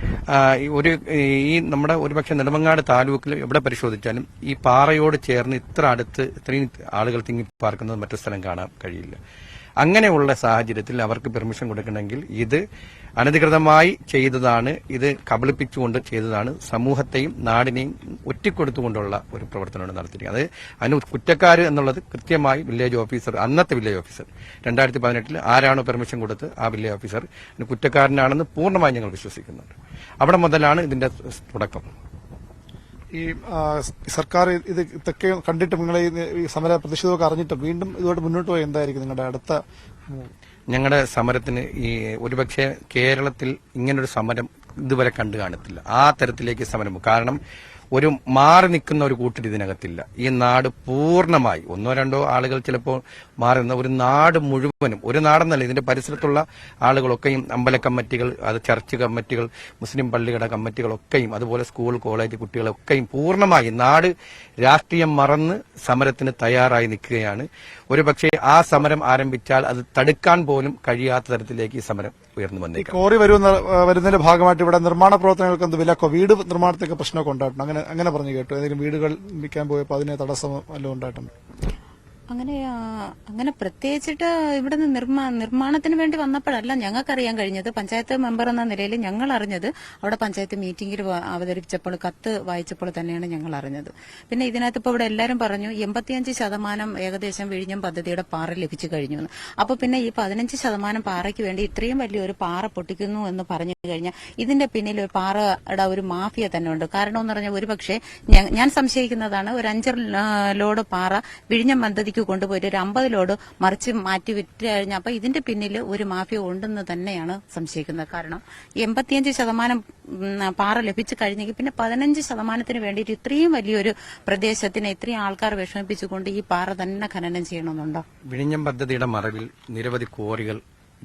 നമ്മുടെ ഒരുപക്ഷെ നെടുമങ്ങാട് താലൂക്കിൽ എവിടെ പരിശോധിച്ചാലും ഈ പാറയോട് ചേർന്ന് ഇത്രയും ആളുകൾ തിങ്ങി പാർക്കുന്നത് മറ്റു സ്ഥലം കാണാൻ കഴിയില്ല. അങ്ങനെയുള്ള സാഹചര്യത്തിൽ അവർക്ക് പെർമിഷൻ കൊടുക്കണമെങ്കിൽ ഇത് അനധികൃതമായി ചെയ്തതാണ്, ഇത് കബളിപ്പിച്ചുകൊണ്ട് ചെയ്തതാണ്, സമൂഹത്തെയും നാടിനെയും ഒറ്റിക്കൊടുത്തുകൊണ്ടുള്ള ഒരു പ്രവർത്തനമാണ് നടത്തിയിരിക്കുന്നത്. അതിന് കുറ്റക്കാർ എന്നുള്ളത് കൃത്യമായി അന്നത്തെ വില്ലേജ് ഓഫീസർ 2018 ആരാണോ പെർമിഷൻ കൊടുത്ത് ആ വില്ലേജ് ഓഫീസർ കുറ്റക്കാരനാണെന്ന് പൂർണ്ണമായി ഞങ്ങൾ വിശ്വസിക്കുന്നുണ്ട്. അവിടെ മുതലാണ് ഇതിന്റെ തുടക്കം. ഈ സർക്കാർ ഇതൊക്കെ കണ്ടിട്ട് നിങ്ങളെ ഈ സമര പ്രതിഷേധമൊക്കെ അറിഞ്ഞിട്ട് വീണ്ടും ഇതുമായിട്ട് മുന്നോട്ട് പോയി എന്തായിരിക്കും നിങ്ങളുടെ അടുത്ത? ഞങ്ങളുടെ സമരത്തിന് ഒരുപക്ഷെ കേരളത്തിൽ ഇങ്ങനൊരു സമരം ഇതുവരെ കണ്ടു കാണത്തില്ല. ആ തരത്തിലേക്ക് സമരം. കാരണം ഒരു മാറി നിൽക്കുന്ന ഒരു കൂട്ടർ ഇതിനകത്തില്ല. ഈ നാട് പൂർണ്ണമായി 1-2 ആളുകൾ ചിലപ്പോൾ മാറുന്ന ഒരു നാട് മുഴുവനും, ഒരു നാടെന്നല്ല ഇതിന്റെ പരിസരത്തുള്ള ആളുകളൊക്കെയും, അമ്പല കമ്മിറ്റികൾ, അത് ചർച്ച് കമ്മിറ്റികൾ, മുസ്ലിം പള്ളികളുടെ കമ്മിറ്റികളൊക്കെയും, അതുപോലെ സ്കൂൾ കോളേജ് കുട്ടികളൊക്കെയും പൂർണ്ണമായി നാട് രാഷ്ട്രീയം മറന്ന് സമരത്തിന് തയ്യാറായി നിൽക്കുകയാണ്. ഒരുപക്ഷെ ആ സമരം ആരംഭിച്ചാൽ അത് തടുക്കാൻ പോലും കഴിയാത്ത തരത്തിലേക്ക് ഈ സമരം ഉയർന്നു വന്നേക്കാം. കോറി വരുന്നതിന്റെ ഭാഗമായിട്ട് ഇവിടെ നിർമ്മാണ പ്രവർത്തനങ്ങൾക്ക് എന്ത് വിലക്കോ, വീട് നിർമ്മാണത്തിലേക്ക് പ്രശ്നമൊക്കെ ഉണ്ടായിട്ടുണ്ട്, അങ്ങനെ പറഞ്ഞു കേട്ടു. ഏതെങ്കിലും വീടുകൾ വിൽക്കാൻ പോയപ്പോൾ അതിന് തടസ്സം വല്ലതും ഉണ്ടായിട്ടുണ്ട്? അങ്ങനെ പ്രത്യേകിച്ചിട്ട് ഇവിടുന്ന് നിർമ്മാണത്തിന് വേണ്ടി വന്നപ്പോഴല്ല ഞങ്ങൾക്കറിയാൻ കഴിഞ്ഞത്. പഞ്ചായത്ത് മെമ്പർ എന്ന നിലയിൽ ഞങ്ങൾ അറിഞ്ഞത് അവിടെ പഞ്ചായത്ത് മീറ്റിംഗിൽ അവതരിപ്പിച്ചപ്പോൾ, കത്ത് വായിച്ചപ്പോൾ തന്നെയാണ് ഞങ്ങൾ അറിഞ്ഞത്. പിന്നെ ഇതിനകത്ത് ഇപ്പോൾ ഇവിടെ എല്ലാവരും പറഞ്ഞു 85% ഏകദേശം വിഴിഞ്ഞം പദ്ധതിയുടെ പാറ ലഭിച്ചു കഴിഞ്ഞു എന്ന്. അപ്പോൾ പിന്നെ ഈ 15% പാറയ്ക്ക് വേണ്ടി ഇത്രയും വലിയൊരു പാറ പൊട്ടിക്കുന്നു എന്ന് പറഞ്ഞു കഴിഞ്ഞാൽ ഇതിന്റെ പിന്നിൽ ഒരു പാറയുടെ ഒരു മാഫിയ തന്നെ ഉണ്ട്. കാരണം എന്ന് പറഞ്ഞാൽ ഒരുപക്ഷെ ഞാൻ സംശയിക്കുന്നതാണ്, ഒരു 5 ലോഡ് പാറ വിഴിഞ്ഞം പദ്ധതി കൊണ്ടുപോയിട്ട് ഒരു 50 ലോഡ് മറിച്ച് മാറ്റി വിറ്റ് കഴിഞ്ഞാൽ അപ്പൊ ഇതിന്റെ പിന്നിൽ ഒരു മാഫിയ ഉണ്ടെന്ന് തന്നെയാണ് സംശയിക്കുന്നത്. കാരണം 85% പാറ ലഭിച്ചു കഴിഞ്ഞെങ്കിൽ പിന്നെ 15% വേണ്ടിയിട്ട് ഇത്രയും വലിയൊരു പ്രദേശത്തിനെ ഇത്രയും ആൾക്കാർ വിഷമിപ്പിച്ചുകൊണ്ട് ഈ പാറ തന്നെ ഖനനം ചെയ്യണമെന്നുണ്ടോ? വിഴിഞ്ഞം പദ്ധതിയുടെ മറവിൽ നിരവധി ക്വാറികൾ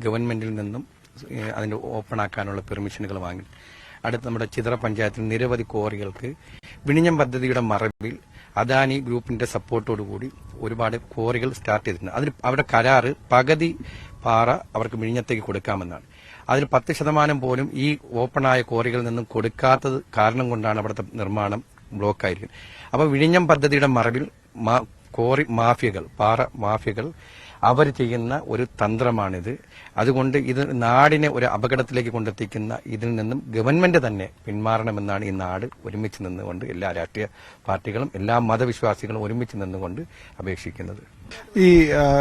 ഗവൺമെന്റിൽ നിന്നും അതിന്റെ ഓപ്പൺ ആക്കാനുള്ള പെർമിഷനുകൾ വാങ്ങി. അടുത്ത് നമ്മുടെ ചിതറ പഞ്ചായത്തിൽ നിരവധി ക്വാറികൾക്ക് വിഴിഞ്ഞം പദ്ധതിയുടെ മറവിൽ അദാനി ഗ്രൂപ്പിന്റെ സപ്പോർട്ടോടുകൂടി ഒരുപാട് ക്വാറികൾ സ്റ്റാർട്ട് ചെയ്തിട്ടുണ്ട്. അതിന് അവരുടെ കരാറ് പകുതി പാറ അവർക്ക് വിഴിഞ്ഞത്തേക്ക് കൊടുക്കാമെന്നാണ്. അതിൽ 10% പോലും ഈ ഓപ്പണായ ക്വാറികളിൽ നിന്നും കൊടുക്കാത്തത് കാരണം കൊണ്ടാണ് അവിടുത്തെ നിർമ്മാണം ബ്ലോക്കായിരിക്കുന്നത്. അപ്പോൾ വിഴിഞ്ഞം പദ്ധതിയുടെ മറവിൽ ക്വാറി മാഫിയകൾ, പാറ മാഫിയകൾ അവർ ചെയ്യുന്ന ഒരു തന്ത്രമാണിത്. അതുകൊണ്ട് ഇത് നാടിനെ ഒരു അപകടത്തിലേക്ക് കൊണ്ടെത്തിക്കുന്ന ഇതിൽ നിന്നും ഗവൺമെന്റ് തന്നെ പിന്മാറണമെന്നാണ് ഈ നാട് ഒരുമിച്ച് നിന്നുകൊണ്ട് എല്ലാ രാഷ്ട്രീയ പാർട്ടികളും എല്ലാ മതവിശ്വാസികളും ഒരുമിച്ച് നിന്നുകൊണ്ട് അപേക്ഷിക്കുന്നത്. ഈ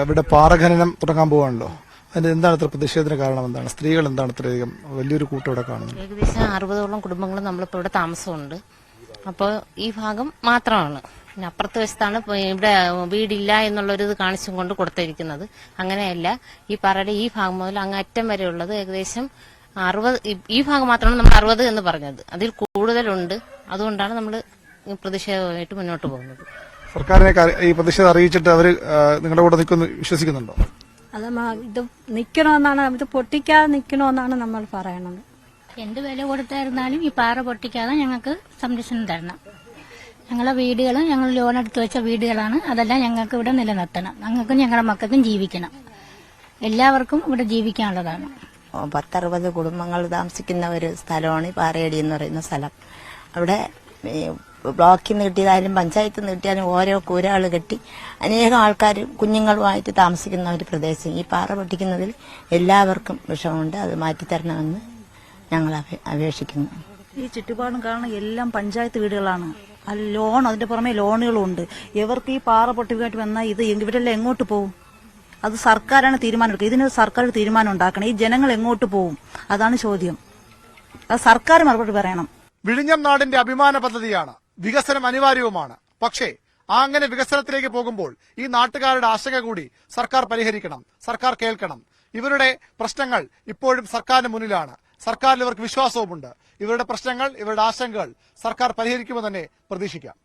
ഇവിടെ പാറ ഖനനം തുടങ്ങാൻ പോവാണല്ലോ, അതിന്റെ എന്താണ് ഇത്ര പ്രതിഷേധത്തിന് കാരണം? എന്താണ് സ്ത്രീകൾ എന്താണ് ഇത്രയധികം വലിയൊരു കൂട്ടം ഇവിടെ കാണുന്നത്? ഏകദേശം 60ഓളം കുടുംബങ്ങൾ നമ്മളിപ്പോൾ ഇവിടെ താമസമുണ്ട്. അപ്പോൾ ഈ ഭാഗം മാത്രമാണ്. പിന്നെ അപ്പുറത്തെ വശത്താണ് ഇവിടെ വീടില്ല എന്നുള്ളൊരിത് കാണിച്ചും കൊണ്ട് കൊടുത്തിരിക്കുന്നത്. അങ്ങനെയല്ല, ഈ പാറയുടെ ഈ ഭാഗം മുതൽ അങ്ങറ്റം വരെ ഉള്ളത് ഏകദേശം 60, ഈ ഭാഗം മാത്രമാണ് നമ്മൾ 60 എന്ന് പറഞ്ഞത്. അതിൽ കൂടുതലുണ്ട്. അതുകൊണ്ടാണ് നമ്മൾ പ്രതിഷേധമായിട്ട് മുന്നോട്ട് പോകുന്നത്. സർക്കാരിനെ ഈ പ്രതിഷേധം അറിയിച്ചിട്ട് അവർ നിങ്ങളുടെ കൂടെ നിൽക്കുന്നു വിശ്വസിക്കുന്നുണ്ടോ? അത് ഇത് നിൽക്കണമെന്നാണ്, ഇത് പൊട്ടിക്കാതെ നിൽക്കണമെന്നാണ് നമ്മൾ പറയണത്. എന്ത് വില കൊടുത്തായിരുന്നാലും ഈ പാറ പൊട്ടിക്കാതെ ഞങ്ങൾക്ക് സംരക്ഷണം തരണം. ഞങ്ങളെ വീടുകളും ഞങ്ങൾ ലോൺ എടുത്ത് വെച്ച വീടുകളാണ്, അതെല്ലാം ഞങ്ങൾക്ക് ഇവിടെ നിലനിർത്തണം. ഞങ്ങൾക്കും ഞങ്ങളുടെ മക്കൾക്കും ജീവിക്കണം. എല്ലാവർക്കും ഇവിടെ ജീവിക്കാനുള്ളതാണ്. 10-60 കുടുംബങ്ങൾ താമസിക്കുന്ന ഒരു സ്ഥലമാണ് ഈ പാറയടി എന്ന് പറയുന്ന സ്ഥലം. അവിടെ ബ്ലോക്കിൽ നിന്ന് കിട്ടിയതായാലും പഞ്ചായത്ത് നിന്ന് കിട്ടിയാലും ഓരോ കൂരകൾ കെട്ടി അനേകം ആൾക്കാർ കുഞ്ഞുങ്ങളുമായിട്ട് താമസിക്കുന്ന ഒരു പ്രദേശം. ഈ പാറ പൊട്ടിക്കുന്നതിൽ എല്ലാവർക്കും വിഷമമുണ്ട്. അത് മാറ്റിത്തരണമെന്ന് ഞങ്ങൾ അപേക്ഷിക്കുന്നു. ഈ ചുറ്റുപാടും കാരണം എല്ലാം പഞ്ചായത്ത് വീടുകളാണ്. ലോൺ, അതിന്റെ പുറമെ ലോണുകളും ഉണ്ട്. ഇവർക്ക് ഈ പാറ പൊട്ടിക്കായിട്ട് വന്നാൽ ഇത് ഇവരെല്ലാം എങ്ങോട്ട് പോകും? അത് സർക്കാരാണ് തീരുമാനം എടുക്കുക. ഇതിന് സർക്കാർ തീരുമാനം ഉണ്ടാക്കണം. ഈ ജനങ്ങൾ എങ്ങോട്ട് പോകും? അതാണ് ചോദ്യം. അത് സർക്കാർ മറുപടി പറയണം. വിഴിഞ്ഞം നാടിന്റെ അഭിമാന പദ്ധതിയാണ്, വികസനം അനിവാര്യവുമാണ്. പക്ഷേ അങ്ങനെ വികസനത്തിലേക്ക് പോകുമ്പോൾ ഈ നാട്ടുകാരുടെ ആശങ്ക കൂടി സർക്കാർ പരിഹരിക്കണം, സർക്കാർ കേൾക്കണം. ഇവരുടെ പ്രശ്നങ്ങൾ ഇപ്പോഴും സർക്കാരിന് മുന്നിലാണ്. സർക്കാരിൽ ഇവർക്ക് വിശ്വാസവുമുണ്ട്. ഇവരുടെ പ്രശ്നങ്ങൾ, ഇവരുടെ ആശങ്കകൾ സർക്കാർ പരിഹരിക്കുമെന്ന് തന്നെ പ്രതീക്ഷിക്കാം.